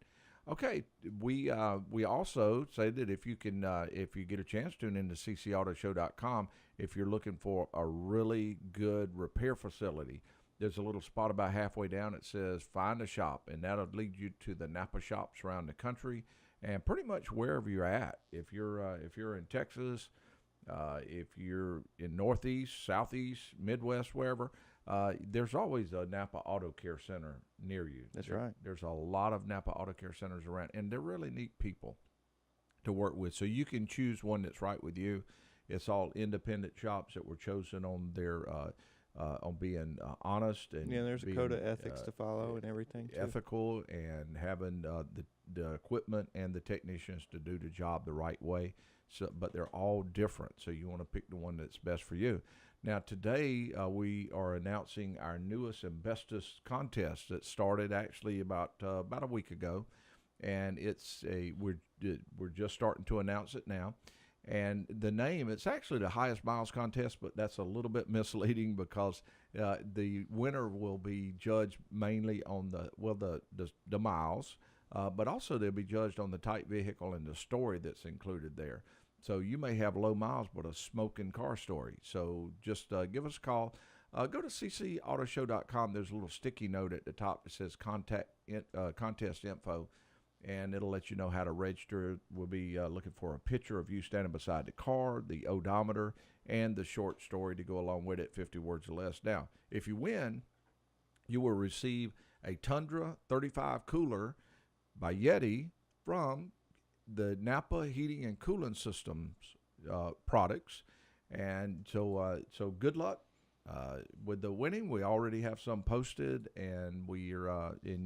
Okay, we also say that if you get a chance, tune in to ccautoshow.com. If you're looking for a really good repair facility, there's a little spot about halfway down that says find a shop, and that'll lead you to the Napa shops around the country and pretty much wherever you're at. If you're in Texas, if you're in Northeast, Southeast, Midwest, wherever, there's always a Napa Auto Care Center near you. That's right. There's a lot of Napa Auto Care Centers around, and they're really neat people to work with. So you can choose one that's right with you. It's all independent shops that were chosen on their on being honest and there's a being, code of ethics to follow and everything too. ethical, and having the equipment and the technicians to do the job the right way. So, but they're all different, so you want to pick the one that's best for you. Now today we are announcing our newest and bestest contest that started actually about a week ago, and we're just starting to announce it now. And the name, it's actually the highest miles contest, but that's a little bit misleading because the winner will be judged mainly on the miles, but also they'll be judged on the type vehicle and the story that's included there. So you may have low miles, but a smoking car story. So just give us a call. Go to ccAutoShow.com. There's a little sticky note at the top that says contest info, and it'll let you know how to register. We'll be looking for a picture of you standing beside the car, the odometer, and the short story to go along with it, 50 words or less. Now, if you win, you will receive a Tundra 35 cooler by Yeti from the Napa Heating and Cooling Systems products. And so good luck with the winning. We already have some posted, and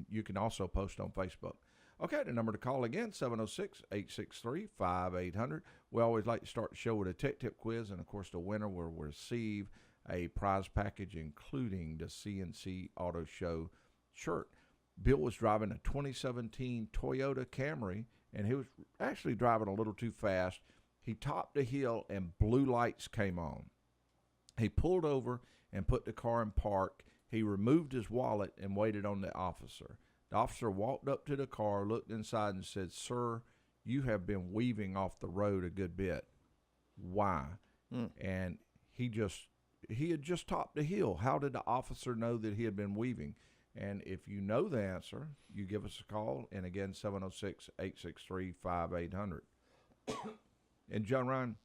you can also post on Facebook. Okay, the number to call again, 706-863-5800. We always like to start the show with a tech tip quiz, and of course the winner will receive a prize package including the C&C Auto Show shirt. Bill was driving a 2017 Toyota Camry, and he was actually driving a little too fast. He topped a hill and blue lights came on. He pulled over and put the car in park. He removed his wallet and waited on the officer. The officer walked up to the car, looked inside, and said, "Sir, you have been weaving off the road a good bit. Why?" And he had just topped the hill. How did the officer know that he had been weaving? And if you know the answer, you give us a call. And again, 706-863-5800. And John Ryan,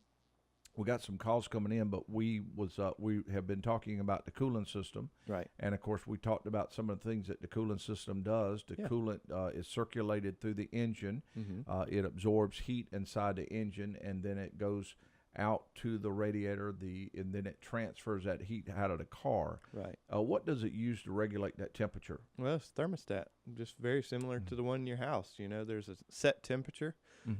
we got some calls coming in, but we have been talking about the cooling system. Right. And of course, we talked about some of the things that the cooling system does. The coolant is circulated through the engine. Mm-hmm. It absorbs heat inside the engine, and then it goes out to the radiator, and then it transfers that heat out of the car. Right. What does it use to regulate that temperature? Well, it's thermostat, just very similar to the one in your house. There's a set temperature,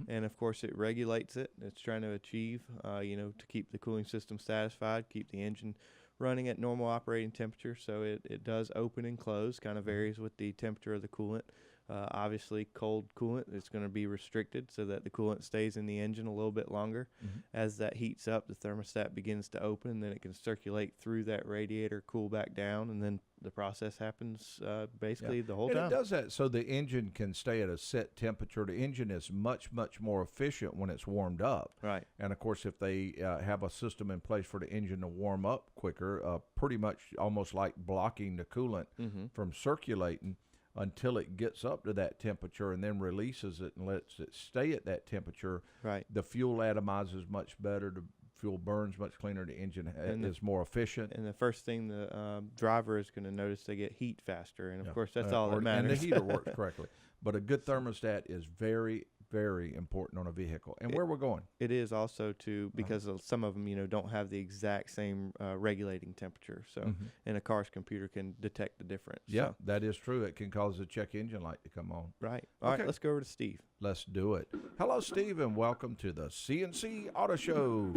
and of course it regulates it. It's trying to achieve, to keep the cooling system satisfied, keep the engine running at normal operating temperature. So it does open and close, kind of varies with the temperature of the coolant. Obviously, cold coolant is going to be restricted so that the coolant stays in the engine a little bit longer. Mm-hmm. As that heats up, the thermostat begins to open, then it can circulate through that radiator, cool back down, and then the process happens basically the whole time. It does that so the engine can stay at a set temperature. The engine is much, much more efficient when it's warmed up. Right. And, of course, if they have a system in place for the engine to warm up quicker, pretty much almost like blocking the coolant from circulating, until it gets up to that temperature and then releases it and lets it stay at that temperature. Right. The fuel atomizes much better. The fuel burns much cleaner. The engine is more efficient. And the first thing the driver is going to notice, they get heat faster. And, of course, that's all that matters. And the heater works correctly. But a good thermostat is very, very important on a vehicle. And where we're going. It is also because some of them, don't have the exact same regulating temperature. So, and a car's computer can detect the difference. Yeah, so. That is true. It can cause the check engine light to come on. Right. All right, let's go over to Steve. Let's do it. Hello, Steve, and welcome to the C&C Auto Show.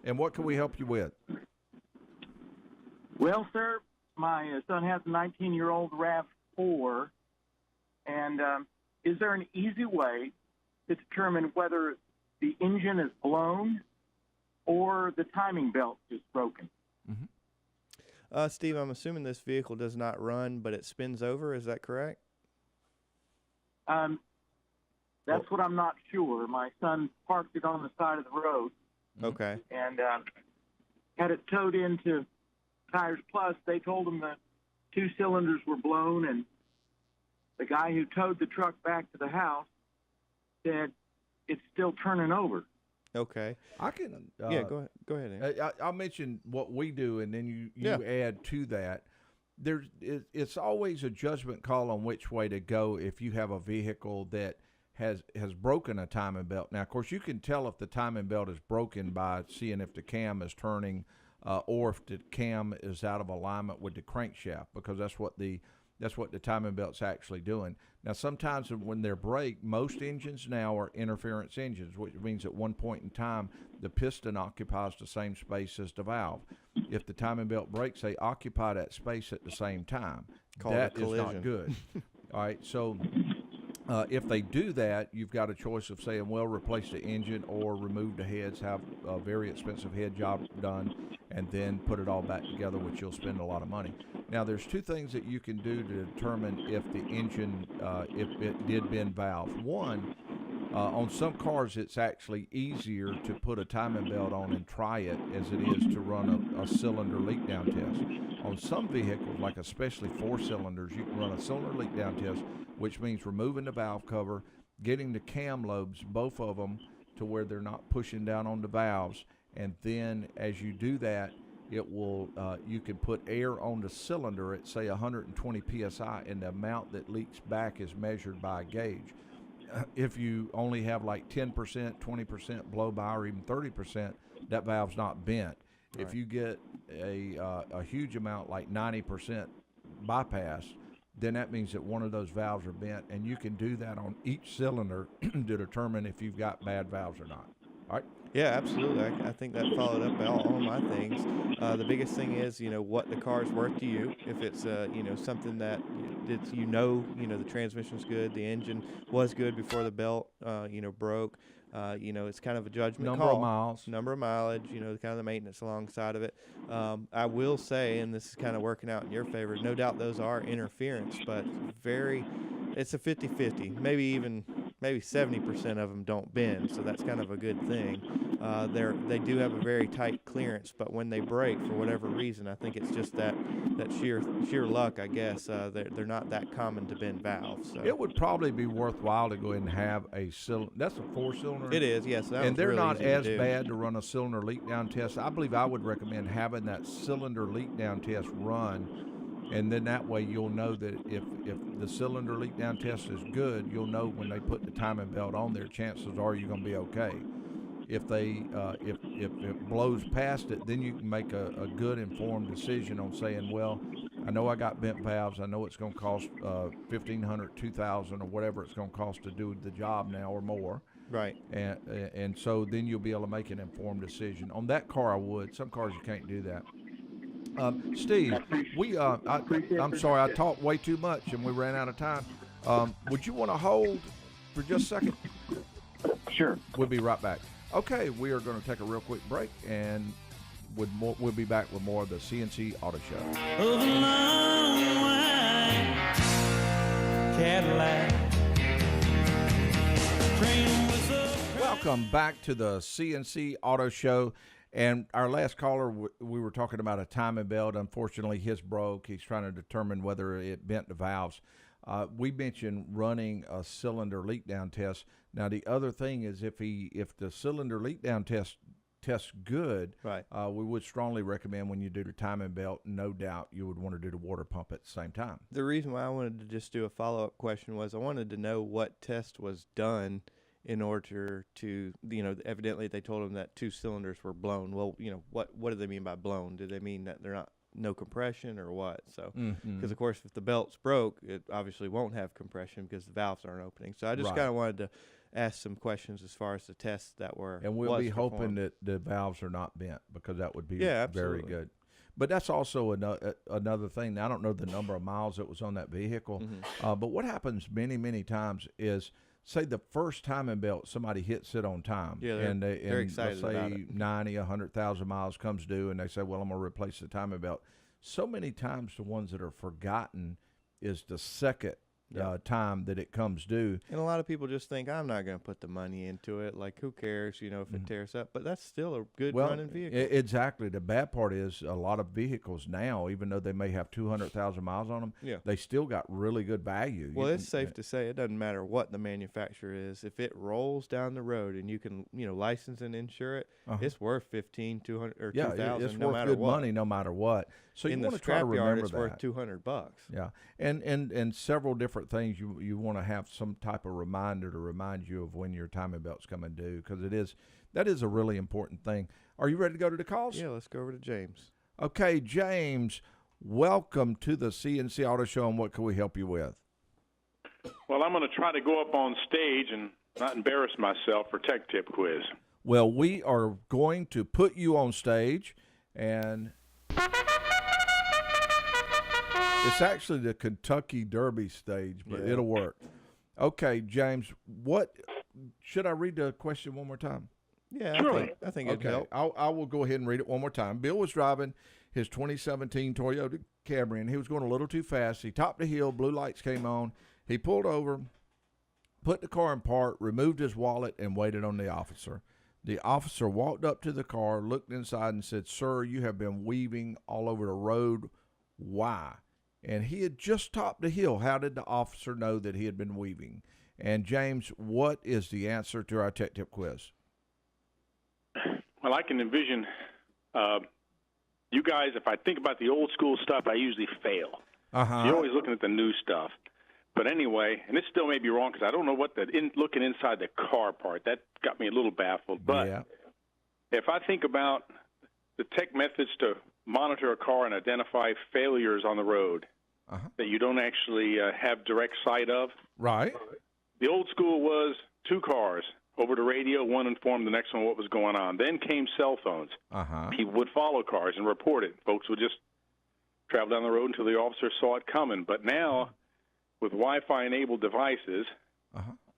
And what can we help you with? Well, sir, my son has a 19-year-old RAV4, and is there an easy way to determine whether the engine is blown or the timing belt is broken? Mm-hmm. Steve, I'm assuming this vehicle does not run, but it spins over. Is that correct? That's what I'm not sure. My son parked it on the side of the road. Okay. And had it towed into Tires Plus. They told him the two cylinders were blown, and the guy who towed the truck back to the house said it's still turning over. Okay. I can. Go ahead. I'll mention what we do, and then you add to that. It's always a judgment call on which way to go if you have a vehicle that has broken a timing belt. Now, of course, you can tell if the timing belt is broken by seeing if the cam is turning or if the cam is out of alignment with the crankshaft, because that's what the timing belt's actually doing. Now, sometimes when they're brake, most engines now are interference engines, which means at one point in time, the piston occupies the same space as the valve. If the timing belt breaks, they occupy that space at the same time. That is not good. All right, so if they do that, you've got a choice of saying, well, replace the engine or remove the heads, have a very expensive head job done, and then put it all back together, which you'll spend a lot of money. Now, there's two things that you can do to determine if the engine, if it did bend valve. One, on some cars, it's actually easier to put a timing belt on and try it as it is to run a cylinder leak down test. On some vehicles, like especially 4-cylinders, you can run a cylinder leak down test, which means removing the valve cover, getting the cam lobes, both of them, to where they're not pushing down on the valves. And then as you do that, it will you can put air on the cylinder at, say, 120 psi, and the amount that leaks back is measured by a gauge. If you only have like 10%, 20% blow by, or even 30%, that valve's not bent. Right. If you get a huge amount, like 90% bypass, then that means that one of those valves are bent, and you can do that on each cylinder to determine if you've got bad valves or not. All right? Yeah, absolutely. I think that followed up all my things. The biggest thing is, what the car's worth to you. If it's, something that it's, the transmission's good, the engine was good before the belt, broke. It's kind of a judgment number call. Of miles. Number of mileage, kind of the maintenance alongside of it. I will say, and this is kind of working out in your favor, no doubt those are interference, but it's a 50-50, maybe 70% of them don't bend, so that's kind of a good thing. They do have a very tight clearance, but when they break, for whatever reason, I think it's just that sheer luck, I guess. They're not that common to bend valves. So. It would probably be worthwhile to go ahead and have a cylinder. That's a 4-cylinder. It is, yes. And they're really not as to bad to run a cylinder leak down test. I believe I would recommend having that cylinder leak down test run. And then that way you'll know that if the cylinder leak down test is good, you'll know when they put the timing belt on there, chances are you're going to be okay. If it blows past it, then you can make a good informed decision on saying, well, I know I got bent valves. I know it's going to cost $1,500, $2,000, or whatever it's going to cost to do the job now or more. Right. And so then you'll be able to make an informed decision. On that car, I would. Some cars you can't do that. Steve, I'm sorry, I talked way too much and we ran out of time. Would you want to hold for just a second? Sure. We'll be right back. Okay, we are going to take a real quick break, and we'll be back with more of the C&C Auto Show. Welcome back to the C&C Auto Show. And our last caller, we were talking about a timing belt. Unfortunately, his broke. He's trying to determine whether it bent the valves. We mentioned running a cylinder leak down test. Now, the other thing is if the cylinder leak down test tests good, right, we would strongly recommend when you do the timing belt, no doubt you would want to do the water pump at the same time. The reason why I wanted to just do a follow-up question was I wanted to know what test was done in order to, evidently they told him that 2 cylinders were blown. Well, what do they mean by blown? Do they mean that they're no compression or what? So, because of course, if the belt's broke, it obviously won't have compression because the valves aren't opening. So I just kind of wanted to ask some questions as far as the tests that were. And we'll be hoping that the valves are not bent, because that would be very good. But that's also another thing. Now, I don't know the number of miles that was on that vehicle, but what happens many, many times is, say the first timing belt, somebody hits it on time. Yeah, they're excited let's say about it. 90, 100,000 miles comes due, and they say, well, I'm going to replace the timing belt. So many times the ones that are forgotten is the second time that it comes due. And a lot of people just think, I'm not going to put the money into it. Like, who cares, if it tears up? But that's still a good running vehicle. Exactly. The bad part is a lot of vehicles now, even though they may have 200,000 miles on them, they still got really good value. Well, it's safe to say it doesn't matter what the manufacturer is. If it rolls down the road and you can, license and insure it, it's worth $1,500, $200, or $2,000. It's no worth matter good what. money no matter what. So in you the want to try to scrapyard, remember it's that. worth $200. Yeah, and several different different things, you want to have some type of reminder to remind you of when your timing belt's coming due, because that is a really important thing. Are you ready to go to the calls? Yeah, let's go over to James. Okay, James, welcome to the C&C Auto Show, and what can we help you with? Well, I'm going to try to go up on stage and not embarrass myself for Tech Tip Quiz. Well, we are going to put you on stage, and it's actually the Kentucky Derby stage, but it'll work. Okay, James, what should I read the question one more time? Yeah, Sure. I think it'd help. I will go ahead and read it one more time. Bill was driving his 2017 Toyota Camry, and he was going a little too fast. He topped the hill, blue lights came on. He pulled over, put the car in park, removed his wallet, and waited on the officer. The officer walked up to the car, looked inside, and said, "Sir, you have been weaving all over the road. Why?" And he had just topped the hill. How did the officer know that he had been weaving? And, James, what is the answer to our Tech Tip Quiz? Well, I can envision you guys, if I think about the old school stuff, I usually fail. Uh-huh. So you're always looking at the new stuff. But anyway, and this still may be wrong because I don't know what looking inside the car part, that got me a little baffled. But if I think about the tech methods to monitor a car and identify failures on the road that you don't actually have direct sight of. Right. The old school was two cars. Over the radio, one informed the next one what was going on. Then came cell phones. People would follow cars and report it. Folks would just travel down the road until the officer saw it coming. But now, with Wi-Fi-enabled devices,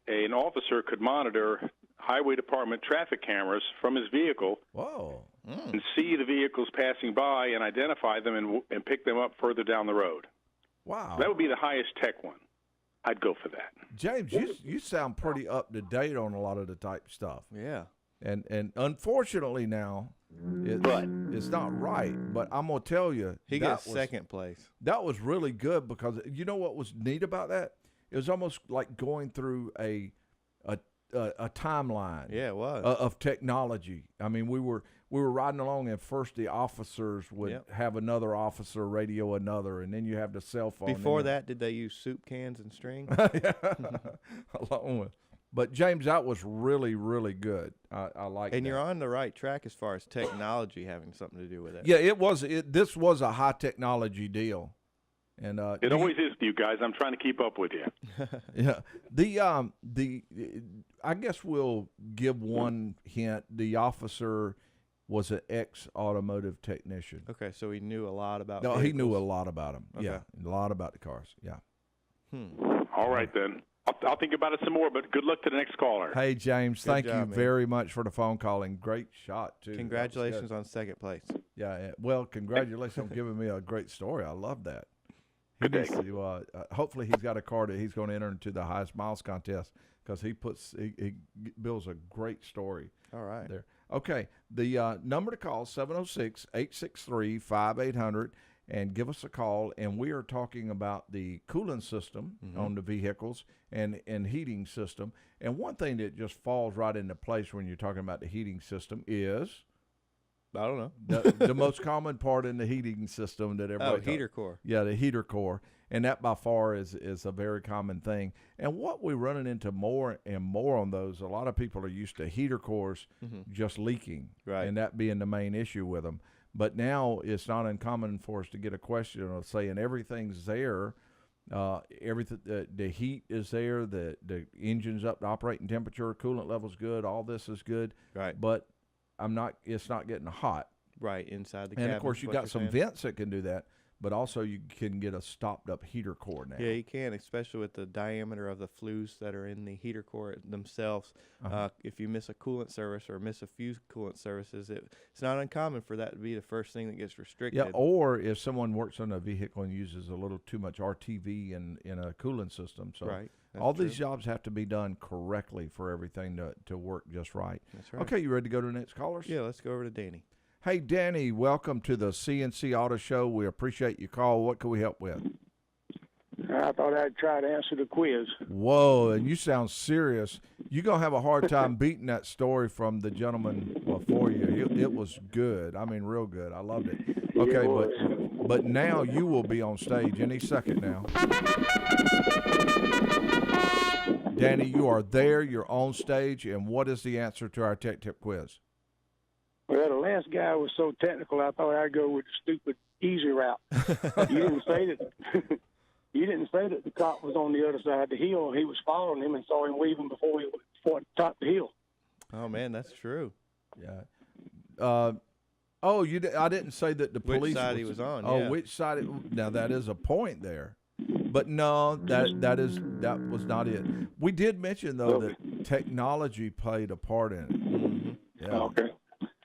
an officer could monitor highway department traffic cameras from his vehicle and see the vehicles passing by and identify them and pick them up further down the road. Wow. That would be the highest tech one. I'd go for that. James, you sound pretty up to date on a lot of the type stuff. Yeah. And unfortunately now, it's not right. But I'm gonna tell you, he got second place. That was really good because you know what was neat about that? It was almost like going through a timeline. Yeah, it was of technology. I mean, we were riding along, and first the officers would have another officer radio another, and then you have the cell phone. Before that, did they use soup cans and string? Along with. But James, that was really, really good. I like that. And you're on the right track as far as technology having something to do with it. Yeah, it was. This was a high technology deal, and it always is to you guys. I'm trying to keep up with you. Yeah. I guess we'll give one hint. The officer was an ex-automotive technician. Okay, so he knew a lot about No, vehicles. he knew a lot about them. Okay. Yeah, a lot about the cars. Yeah. All right, then. I'll think about it some more, but good luck to the next caller. Hey, James, thank you very much for the phone call, and great shot, too. Congratulations on second place. Yeah, well, congratulations on giving me a great story. I love that. Good day. Hopefully he's got a car that he's going to enter into the highest miles contest because he builds a great story. All right. There. Okay, the number to call, 706-863-5800, and give us a call. And we are talking about the cooling system on the vehicles and heating system. And one thing that just falls right into place when you're talking about the heating system is, I don't know, the most common part in the heating system that everybody heater core. Yeah, the heater core. And that by far is a very common thing. And what we're running into more and more on those, a lot of people are used to heater cores just leaking, right, and that being the main issue with them. But now it's not uncommon for us to get a question of saying everything's there, everything, the heat is there, the engine's up to operating temperature, coolant level's good, all this is good, right? But it's not getting hot, right, inside the cabin. And of course you got some vents that can do that. But also you can get a stopped-up heater core now. Yeah, you can, especially with the diameter of the flues that are in the heater core themselves. If you miss a coolant service or miss a few coolant services, it's not uncommon for that to be the first thing that gets restricted. Yeah, or if someone works on a vehicle and uses a little too much RTV in a cooling system. So right. all these jobs have to be done correctly for everything to work just right. That's right. Okay, you ready to go to the next callers? Yeah, let's go over to Danny. Hey, Danny, welcome to the C&C Auto Show. We appreciate your call. What can we help with? I thought I'd try to answer the quiz. Whoa, and you sound serious. You're going to have a hard time beating that story from the gentleman before you. It was good. I mean, real good. I loved it. Okay, but now you will be on stage any second now. Danny, you are there. You're on stage. And what is the answer to our Tech Tip quiz? Well, the last guy was so technical, I thought I'd go with the stupid easy route. You didn't say that. You didn't say that the cop was on the other side of the hill, and he was following him and saw him weaving before he topped the hill. Oh man, that's true. Yeah. I didn't say that the police. Which side he was on? Oh, yeah. which side? Now that is a point there, but no, that was not it. We did mention though that technology played a part in it. Mm-hmm. Yeah. Okay.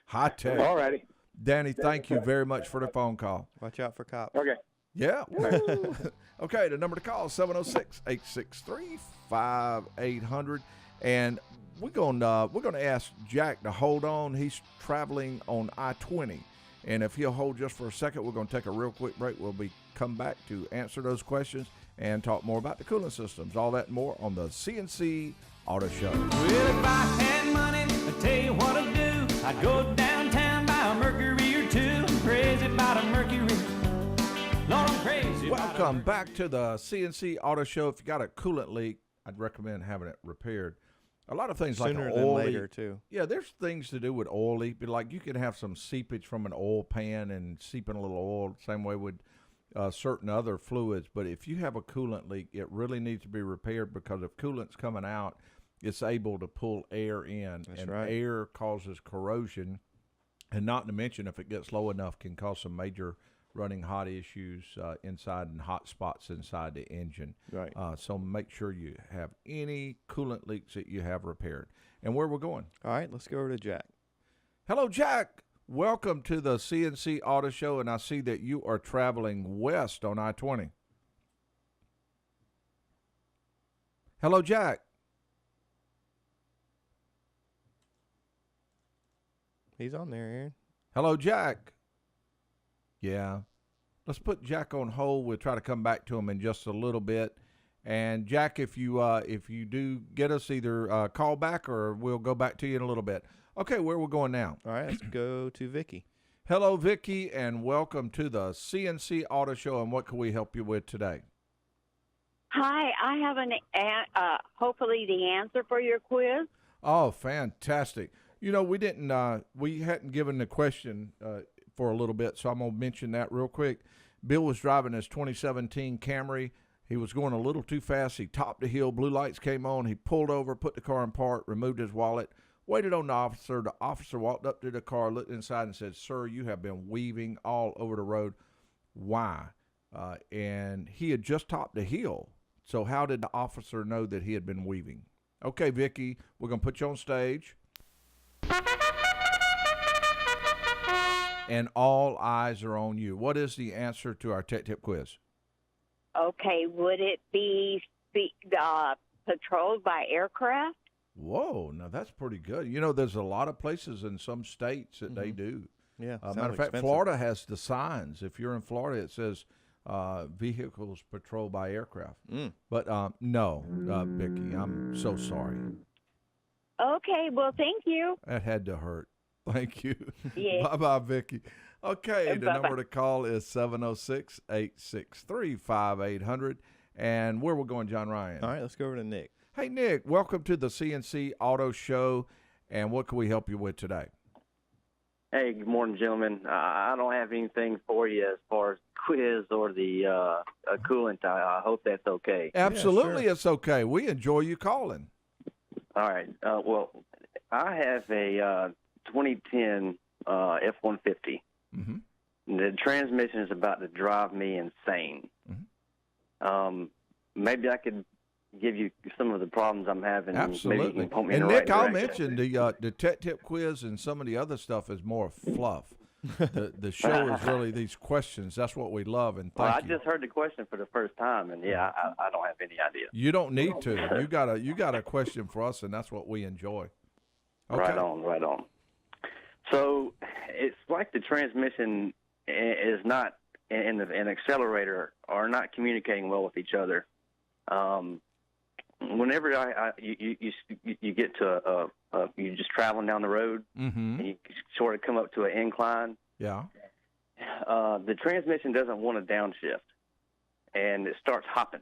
High tech. All righty. Danny, thank you very much for the phone call. Watch out for cops. Okay. Yeah. Woo. Okay, the number to call is 706-863-5800, and we're gonna ask Jack to hold on. He's traveling on I-20, and if he'll hold just for a second, we're gonna take a real quick break. We'll come back to answer those questions and talk more about the cooling systems. All that and more on the C&C Auto Show. Well, if I had money, I'd tell you what I'd do. I'd go downtown, buy a Mercury or two. I'm crazy about a Mercury. Lord, I'm crazy. Welcome back to the C&C Auto Show. If you got a coolant leak, I'd recommend having it repaired. A lot of things Sooner like than oil later, leak. too. Yeah, there's things to do with oil leak. But like you can have some seepage from an oil pan and seeping a little oil, same way with certain other fluids. But if you have a coolant leak, it really needs to be repaired because if coolant's coming out, it's able to pull air in. That's and right. Air causes corrosion. And not to mention, if it gets low enough, can cause some major running hot issues inside and hot spots inside the engine. Right. So make sure you have any coolant leaks that you have repaired. And where we're going. All right, let's go over to Jack. Hello, Jack. Welcome to the C&C Auto Show, and I see that you are traveling west on I-20. Hello, Jack. He's on there, Aaron. Hello, Jack. Yeah. Let's put Jack on hold. We'll try to come back to him in just a little bit. And Jack, if you do get us, either call back or we'll go back to you in a little bit. Okay, where we're going now? All right, let's go to Vicky. Hello, Vicky, and welcome to the C&C Auto Show. And what can we help you with today? Hi, I have hopefully the answer for your quiz. Oh, fantastic. You know, we hadn't given the question for a little bit, so I'm going to mention that real quick. Bill was driving his 2017 Camry. He was going a little too fast. He topped the hill. Blue lights came on. He pulled over, put the car in park, removed his wallet, waited on the officer. The officer walked up to the car, looked inside, and said, "Sir, you have been weaving all over the road. Why?" And he had just topped the hill. So how did the officer know that he had been weaving? Okay, Vicky, we're going to put you on stage. And all eyes are on you. What is the answer to our Tech Tip quiz? Okay, would it be patrolled by aircraft? Whoa, now that's pretty good. You know, there's a lot of places in some states that they do. Yeah, matter of fact, Florida has the signs. If you're in Florida, it says vehicles patrolled by aircraft. But no, Vicky, I'm so sorry. Okay, well, thank you. That had to hurt. Thank you. Yeah. Bye-bye, Vicky. Okay, the Bye-bye. number to call is 706-863-5800. And where we're going, John Ryan? All right, let's go over to Nick. Hey, Nick, welcome to the C&C Auto Show. And what can we help you with today? Hey, good morning, gentlemen. I don't have anything for you as far as quiz or the coolant. I hope that's okay. Absolutely, it's okay. We enjoy you calling. All right. Well, I have a 2010 F-150. Mm-hmm. The transmission is about to drive me insane. Mm-hmm. Maybe I could give you some of the problems I'm having. Absolutely. Maybe you can point me in And the Nick, right I'll direction. mention the Tech Tip quiz and some of the other stuff is more fluff. The show is really these questions. That's what we love, and Well, thank I you. just heard the question for the first time, and yeah, I don't have any idea. You don't need to. You got a question for us, and that's what we enjoy. Okay. Right on. So it's like the transmission is not and an accelerator are not communicating well with each other. whenever you get to you're just traveling down the road, and you sort of come up to an incline. Yeah. The transmission doesn't want to downshift, and it starts hopping.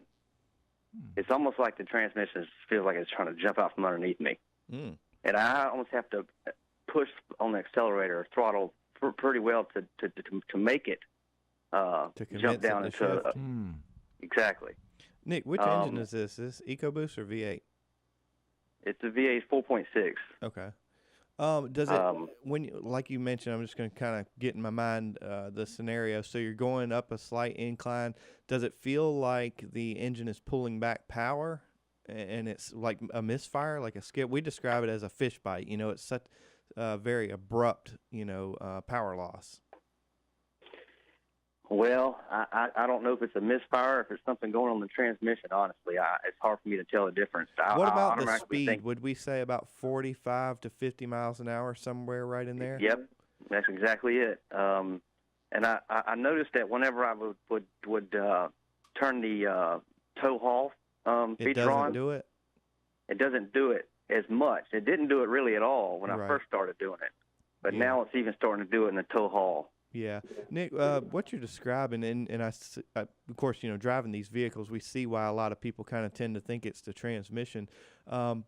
It's almost like the transmission feels like it's trying to jump out from underneath me, and I almost have to push on the accelerator or throttle pretty well to make it jump down into exactly. Nick, which engine is this? Is this EcoBoost or V8? It's a V8 4.6. Okay. Does it, when you, like you mentioned, I'm just going to kind of get in my mind the scenario. So you're going up a slight incline. Does it feel like the engine is pulling back power, and it's like a misfire, like a skip? We describe it as a fish bite. It's such very abrupt, power loss. Well, I don't know if it's a misfire or if it's something going on in the transmission, honestly. It's hard for me to tell the difference. What about the speed? Would we say about 45 to 50 miles an hour, somewhere right in there? Yep, that's exactly it. And I noticed that whenever I would turn the tow haul feature on, it doesn't do it as much. It didn't do it really at all when I first started doing it. But now it's even starting to do it in the tow haul. Yeah. Nick, what you're describing, and I, of course, driving these vehicles, we see why a lot of people kind of tend to think it's the transmission.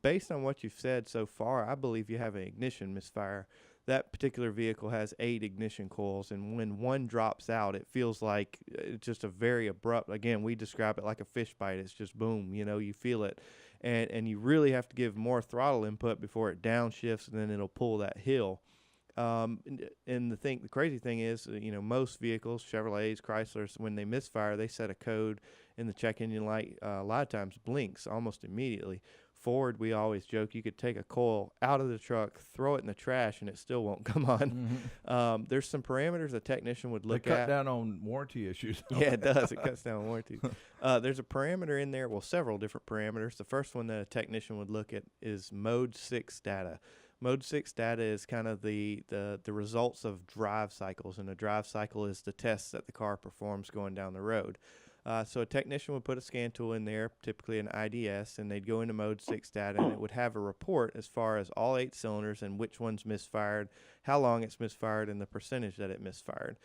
Based on what you've said so far, I believe you have an ignition misfire. That particular vehicle has 8 ignition coils, and when one drops out, it feels like it's just a very abrupt, again, we describe it like a fish bite. It's just boom, you feel it. And you really have to give more throttle input before it downshifts, and then it'll pull that hill. And the crazy thing is, most vehicles, Chevrolets, Chryslers, when they misfire, they set a code, and the check engine light a lot of times blinks almost immediately. Ford, we always joke, you could take a coil out of the truck, throw it in the trash, and it still won't come on. There's some parameters a technician would look at. They cut down on warranty issues. Yeah, it does. It cuts down on warranties. There's a parameter in there, several different parameters. The first one that a technician would look at is Mode 6 data. Mode 6 data is kind of the results of drive cycles, and a drive cycle is the tests that the car performs going down the road. So a technician would put a scan tool in there, typically an IDS, and they'd go into Mode 6 data, and it would have a report as far as all 8 cylinders and which one's misfired, how long it's misfired, and the percentage that it misfired.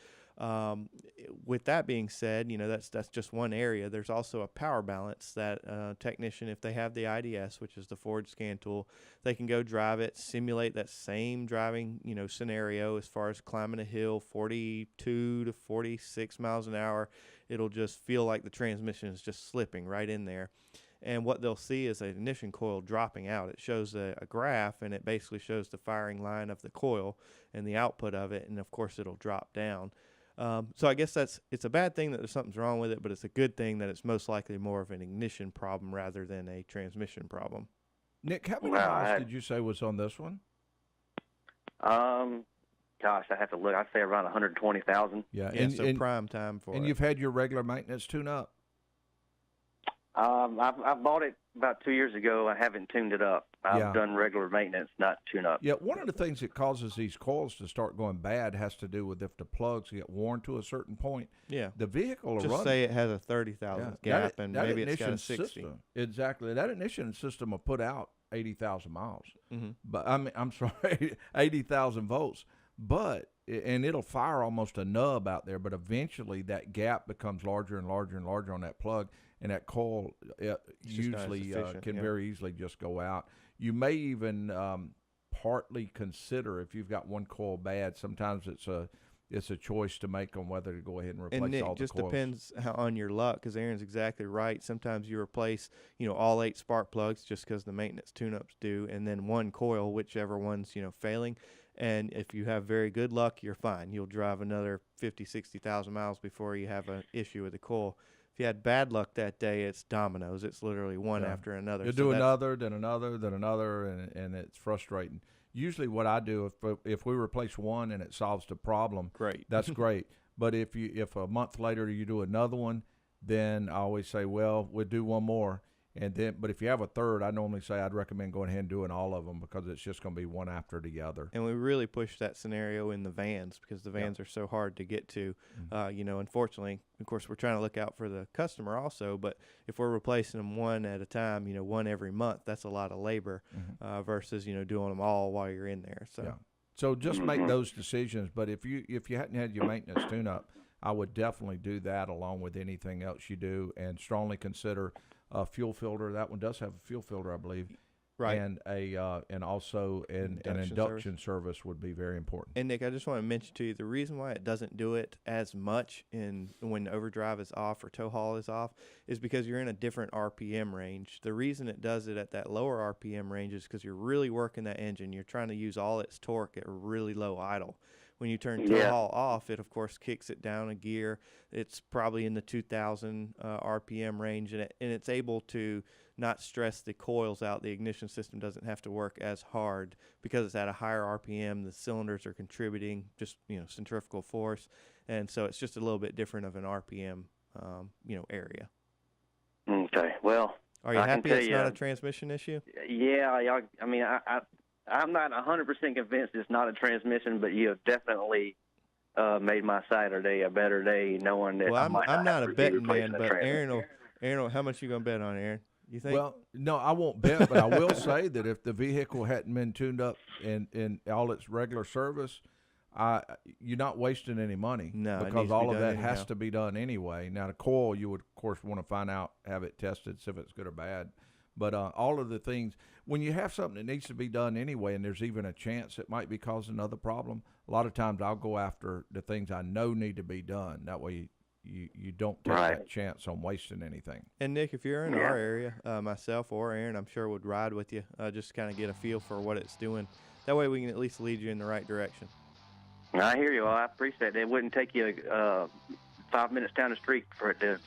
With that being said, that's just one area. There's also a power balance that technician, if they have the IDS, which is the Ford scan tool, they can go drive it, simulate that same driving, scenario as far as climbing a hill, 42 to 46 miles an hour. It'll just feel like the transmission is just slipping right in there. And what they'll see is an ignition coil dropping out. It shows a graph, and it basically shows the firing line of the coil and the output of it, and of course it'll drop down. So I guess it's a bad thing that there's something's wrong with it, but it's a good thing that it's most likely more of an ignition problem rather than a transmission problem. Nick, how many miles did you say was on this one? Gosh, I have to look. I'd say around 120,000. Yeah, and prime time for it. And you've had your regular maintenance tune-up? I bought it about 2 years ago. I haven't tuned it up. I've done regular maintenance, not tune-up. Yeah, one of the things that causes these coils to start going bad has to do with if the plugs get worn to a certain point. Yeah. The vehicle will just say it has a 30,000 gap, and maybe it's got a 60. System, exactly. That ignition system will put out 80,000 miles. But I'm sorry, 80,000 volts. And it'll fire almost a nub out there, but eventually that gap becomes larger and larger and larger on that plug, and that coil usually can very easily just go out. You may even partly consider, if you've got one coil bad, sometimes it's a choice to make on whether to go ahead and replace all the coils. And it just depends on your luck, because Aaron's exactly right. Sometimes you replace, all 8 spark plugs just because the maintenance tune-ups do, and then one coil, whichever one's, failing. And if you have very good luck, you're fine. You'll drive another 50, 60,000 miles before you have an issue with the coil. If you had bad luck that day, it's dominoes. It's literally one after another. You'll do another, then another, then another, and it's frustrating. Usually what I do, if we replace one and it solves the problem, great. That's great. But if a month later you do another one, then I always say, well, we'll do one more. But if you have a third, I normally say I'd recommend going ahead and doing all of them because it's just going to be one after the other. And we really push that scenario in the vans because the vans are so hard to get to. Unfortunately, of course, we're trying to look out for the customer also, but if we're replacing them one at a time, one every month, that's a lot of labor versus, doing them all while you're in there. So just make those decisions. But if you hadn't had your maintenance tune-up, I would definitely do that along with anything else you do, and strongly consider a fuel filter. That one does have a fuel filter, I believe. Right. And also an induction service would be very important. And Nick, I just want to mention to you the reason why it doesn't do it as much when overdrive is off or tow haul is off is because you're in a different RPM range. The reason it does it at that lower RPM range is because you're really working that engine. You're trying to use all its torque at a really low idle. When you turn tow haul off, it of course kicks it down a gear. It's probably in the 2,000 RPM range, and it's able to not stress the coils out. The ignition system doesn't have to work as hard because it's at a higher RPM. The cylinders are contributing just centrifugal force, and so it's just a little bit different of an RPM area. Okay, well, are you happy it's not a transmission issue? Yeah, I mean, I'm not 100% convinced it's not a transmission, but you have definitely made my Saturday a better day knowing that. Well, I'm not a betting man, but Aaron, how much you gonna bet on, Aaron? You think? Well, no, I won't bet, but I will say that if the vehicle hadn't been tuned up in all its regular service, you're not wasting any money. No, because all of that has to be done anyway. Now, the coil, you would, of course, want to find out, have it tested, see if it's good or bad. But all of the things, when you have something that needs to be done anyway, and there's even a chance it might be causing another problem, a lot of times I'll go after the things I know need to be done. That way you don't take that chance on wasting anything. And Nick, if you're in our area, myself or Aaron, I'm sure would ride with you, just to kind of get a feel for what it's doing. That way we can at least lead you in the right direction. I hear you. Well, I appreciate it. It wouldn't take you 5 minutes down the street for it to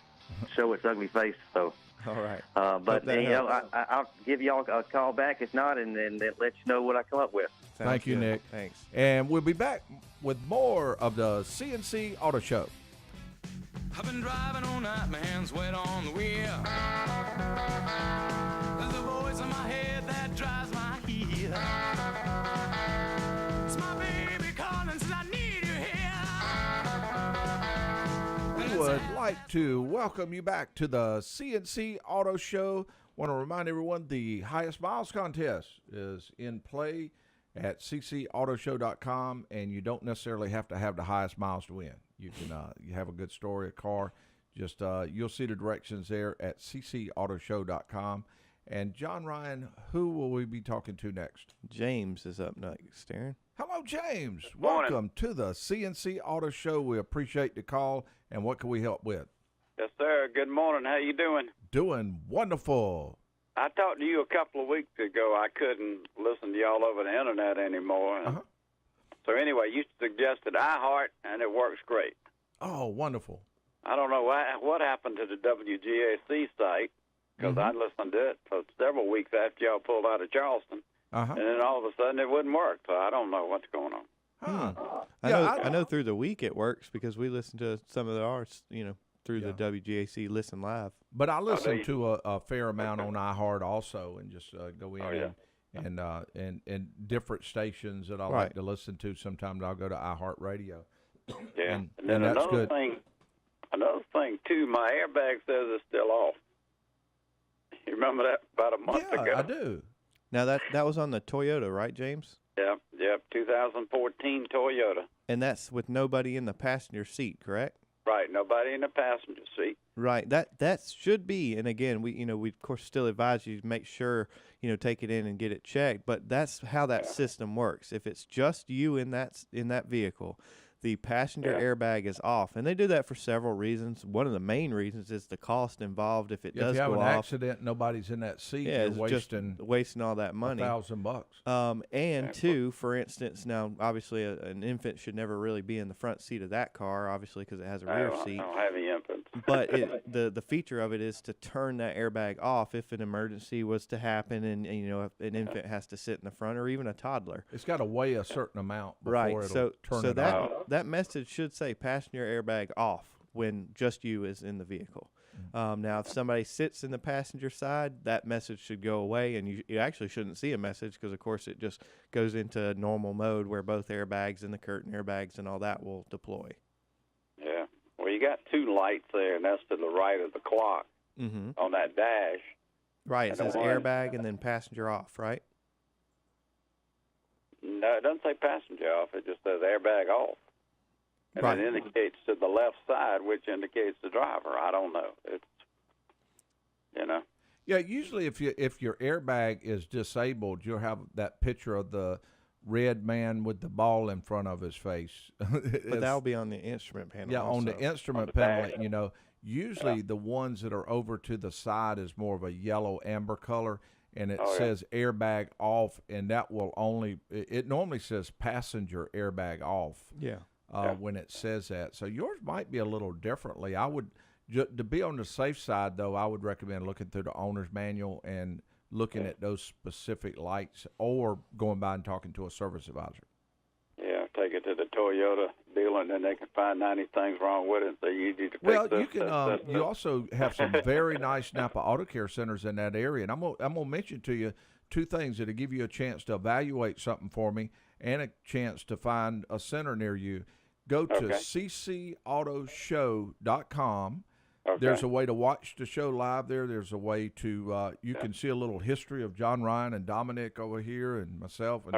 show its ugly face. So. All right. But I'll give y'all a call back if not, and then let you know what I come up with. Thank you, Nick. Thanks. And we'll be back with more of the C&C Auto Show. I've been driving all night, my hands wet on the wheel. There's a voice in my head that drives my heel. It's my baby calling, says I need you here. We would like to welcome you back to the C&C Auto Show. Want to remind everyone the highest miles contest is in play at ccautoshow.com, and you don't necessarily have to have the highest miles to win. You can you have a good story, a car. Just you'll see the directions there at ccautoshow.com. And John Ryan, who will we be talking to next? James is up next, Aaron. Hello, James. Morning. Welcome to the C&C Auto Show. We appreciate the call. And what can we help with? Yes, sir. Good morning. How you doing? Doing wonderful. I talked to you a couple of weeks ago. I couldn't listen to y'all over the internet anymore. So anyway, you suggested iHeart, and it works great. Oh, wonderful. I don't know what happened to the WGAC site, because I listened to it for several weeks after y'all pulled out of Charleston. And then all of a sudden it wouldn't work, so I don't know what's going on. I know through the week it works because we listen to some of ours, through the WGAC Listen Live. But I listen to a fair amount on iHeart also, and just go in and different stations that I like to listen to. Sometimes I'll go to iHeart Radio. Yeah, and then that's another good. Another thing too, my airbag says it's still off. You remember that about a month ago? I do. Now that was on the Toyota, right, James? Yep, 2014 Toyota. And that's with nobody in the passenger seat, correct? Right, nobody in the passenger seat. Right, that should be, and again, we of course still advise you to make sure take it in and get it checked. But that's how that system works. If it's just you in that vehicle, the passenger airbag is off, and they do that for several reasons. One of the main reasons is the cost involved. If it does go off, if you have an accident, nobody's in that seat. You're wasting all that money. $1,000. And two, for instance, now obviously an infant should never really be in the front seat of that car, obviously because it has a rear seat. I don't have any infants. But the feature of it is to turn that airbag off if an emergency was to happen, and if an infant has to sit in the front, or even a toddler. It's got to weigh a certain amount before it'll turn it off. That message should say passenger airbag off when just you is in the vehicle. Now, if somebody sits in the passenger side, that message should go away, and you actually shouldn't see a message because, of course, it just goes into normal mode where both airbags and the curtain airbags and all that will deploy. Yeah. Well, you got two lights there, and that's to the right of the clock on that dash. Right. It says airbag and then passenger off, right? No, it doesn't say passenger off. It just says airbag off. And right. it indicates to the left side, which indicates the driver. I don't know. It's, Yeah, usually if your airbag is disabled, you'll have that picture of the red man with the ball in front of his face. But that'll be on the instrument panel. Yeah, also. on the instrument panel, usually the ones that are over to the side is more of a yellow amber color, and it says airbag off, and that will it normally says passenger airbag off. Yeah. When it says that. So yours might be a little differently. I would, to be on the safe side, though, I would recommend looking through the owner's manual and looking at those specific lights, or going by and talking to a service advisor. Yeah, take it to the Toyota dealer, and then they can find 90 things wrong with it, so you need to fix this, you can. You also have some very nice Napa Auto Care centers in that area, and I'm gonna mention to you two things that'll give you a chance to evaluate something for me and a chance to find a center near you. Go to ccautoshow.com. Okay. There's a way to watch the show live there. There's a way to you can see a little history of John Ryan and Dominic over here and myself and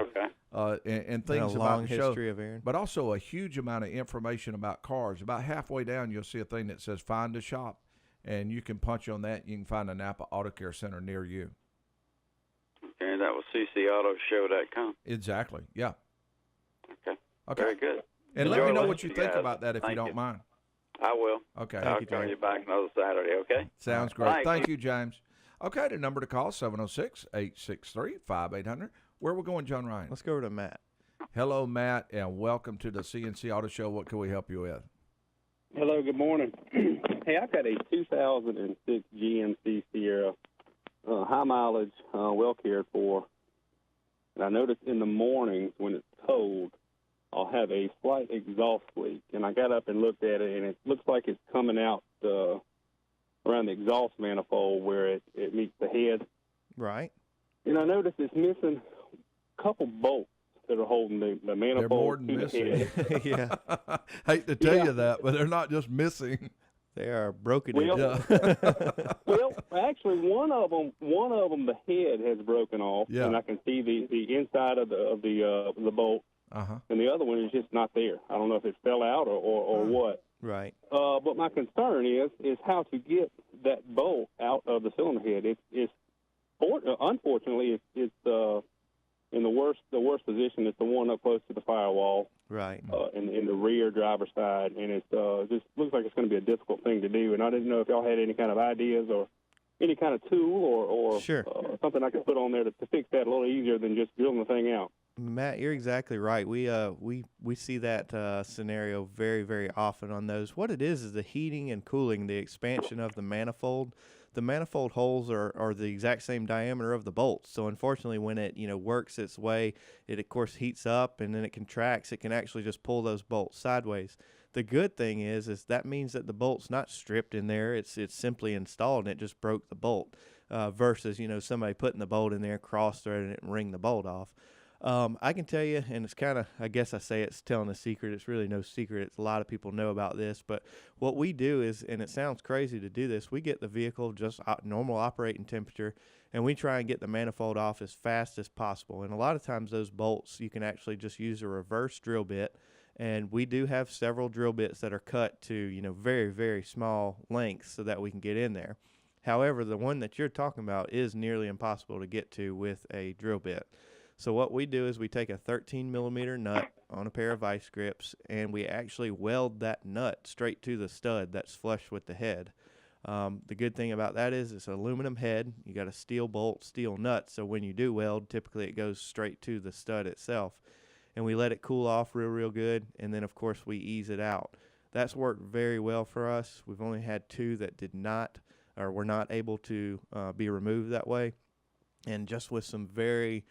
and things about the show. History of Aaron. But also a huge amount of information about cars. About halfway down, you'll see a thing that says "Find a Shop," and you can punch on that. You can find a Napa Auto Care center near you. Okay, that was ccautoshow.com. Exactly. Yeah. Okay. Very good. And let me know what you think about that if you don't mind. I will. Okay. I'll call you back another Saturday, okay? Sounds great. Thank you, James. Okay, the number to call, 706-863-5800. Where we going, John Ryan? Let's go over to Matt. Hello, Matt, and welcome to the C&C Auto Show. What can we help you with? Hello, good morning. Hey, I've got a 2006 GMC Sierra, high mileage, well cared for. And I noticed in the mornings when it's cold, I'll have a slight exhaust leak. And I got up and looked at it, and it looks like it's coming out around the exhaust manifold where it meets the head. Right. And I noticed it's missing a couple bolts that are holding the manifold. They're more than to missing. the head. Yeah. Hate to tell you that, but they're not just missing. They are broken. Well, well, actually, one of them, the head has broken off, and I can see the inside of the bolt. And the other one is just not there. I don't know if it fell out or what. Right. But my concern is how to get that bolt out of the cylinder head. Unfortunately, it's in the worst position. It's the one up close to the firewall. Right. In the rear driver's side, and it just looks like it's going to be a difficult thing to do. And I didn't know if y'all had any kind of ideas or any kind of tool or something I could put on there to fix that a little easier than just drilling the thing out. Matt, you're exactly right. We see that scenario very, very often on those. What it is the heating and cooling, the expansion of the manifold. The manifold holes are the exact same diameter of the bolts. So unfortunately, when it works its way, it of course heats up and then it contracts. It can actually just pull those bolts sideways. The good thing is that means that the bolt's not stripped in there. It's simply installed and it just broke the bolt. Versus somebody putting the bolt in there, cross-threading it, and wring the bolt off. I can tell you, and it's kind of, I guess I say it's telling a secret. It's really no secret. It's a lot of people know about this. But what we do is, and it sounds crazy to do this, we get the vehicle just normal operating temperature, and we try and get the manifold off as fast as possible. And a lot of times those bolts, you can actually just use a reverse drill bit. And we do have several drill bits that are cut to, very, very small lengths so that we can get in there. However, the one that you're talking about is nearly impossible to get to with a drill bit. So what we do is we take a 13-millimeter nut on a pair of vice grips, and we actually weld that nut straight to the stud that's flush with the head. The good thing about that is it's an aluminum head. You got a steel bolt, steel nut, so when you do weld, typically it goes straight to the stud itself. And we let it cool off real good, and then, of course, we ease it out. That's worked very well for us. We've only had two that did not or were not able to be removed that way. And just with some very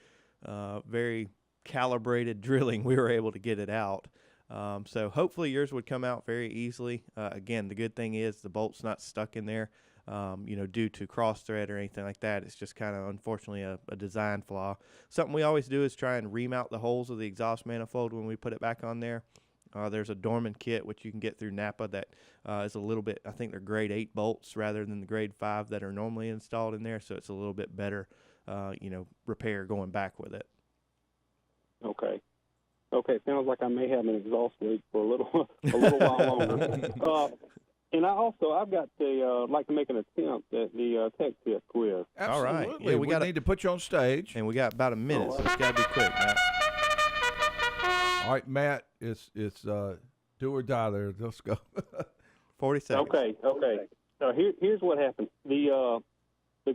calibrated drilling, we were able to get it out. So hopefully yours would come out very easily. Again, the good thing is the bolt's not stuck in there, due to cross thread or anything like that. It's just kind of, unfortunately, a design flaw. Something we always do is try and remount the holes of the exhaust manifold when we put it back on there. There's a Dorman kit, which you can get through Napa, that is a little bit, I think they're grade 8 bolts rather than the grade 5 that are normally installed in there. So it's a little bit better, repair going back with it. Okay. Okay, sounds like I may have an exhaust leak for a little while longer. And I've got like to make an attempt at the tech tip quiz. Absolutely. All right. Yeah, we need to put you on stage. And we got about a minute, so it's got to be quick, Matt. All right, Matt, it's do or die there. Let's go. 40 seconds. Okay. Here's what happened. The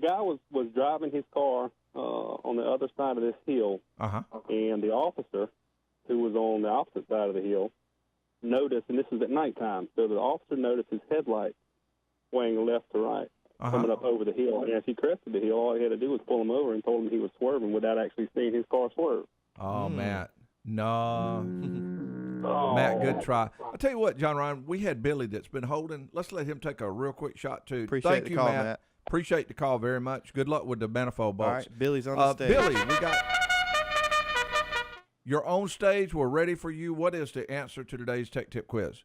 guy was driving his car on the other side of this hill, and the officer, who was on the opposite side of the hill, noticed, and this is at nighttime, so the officer noticed his headlight swaying left to right, coming up over the hill. And as he crested the hill, all he had to do was pull him over and told him he was swerving without actually seeing his car swerve. Oh, Matt. No. Matt, good try. I'll tell you what, John Ryan, we had Billy that's been holding. Let's let him take a real quick shot, too. Appreciate the call, Matt. Appreciate the call very much. Good luck with the manifold bolts. All right, Billy's on the stage. Billy, we got your own stage. We're ready for you. What is the answer to today's Tech Tip quiz?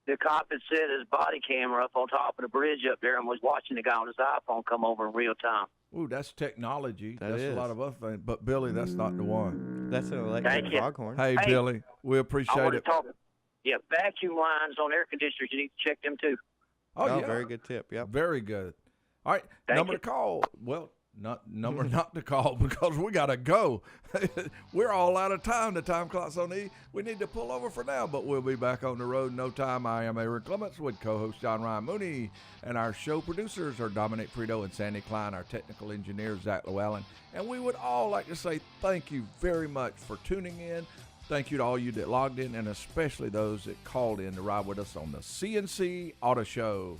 The cop had set his body camera up on top of the bridge up there and was watching the guy on his iPhone come over in real time. Ooh, that's technology. That's is. a lot of other things. But, Billy, that's not the one. That's an electric foghorn. Hey, Billy, we appreciate it. Vacuum lines on air conditioners, you need to check them too. Oh, yeah. Very good tip. Yep. Very good. All right, number to call. Well, number not to call because we got to go. We're all out of time. The time clock's on E. We need to pull over for now, but we'll be back on the road in no time. I am Aaron Clements with co-host John Ryan Mooney, and our show producers are Dominic Frito and Sandy Klein, our technical engineer, Zach Llewellyn. And we would all like to say thank you very much for tuning in. Thank you to all you that logged in, and especially those that called in to ride with us on the C&C Auto Show.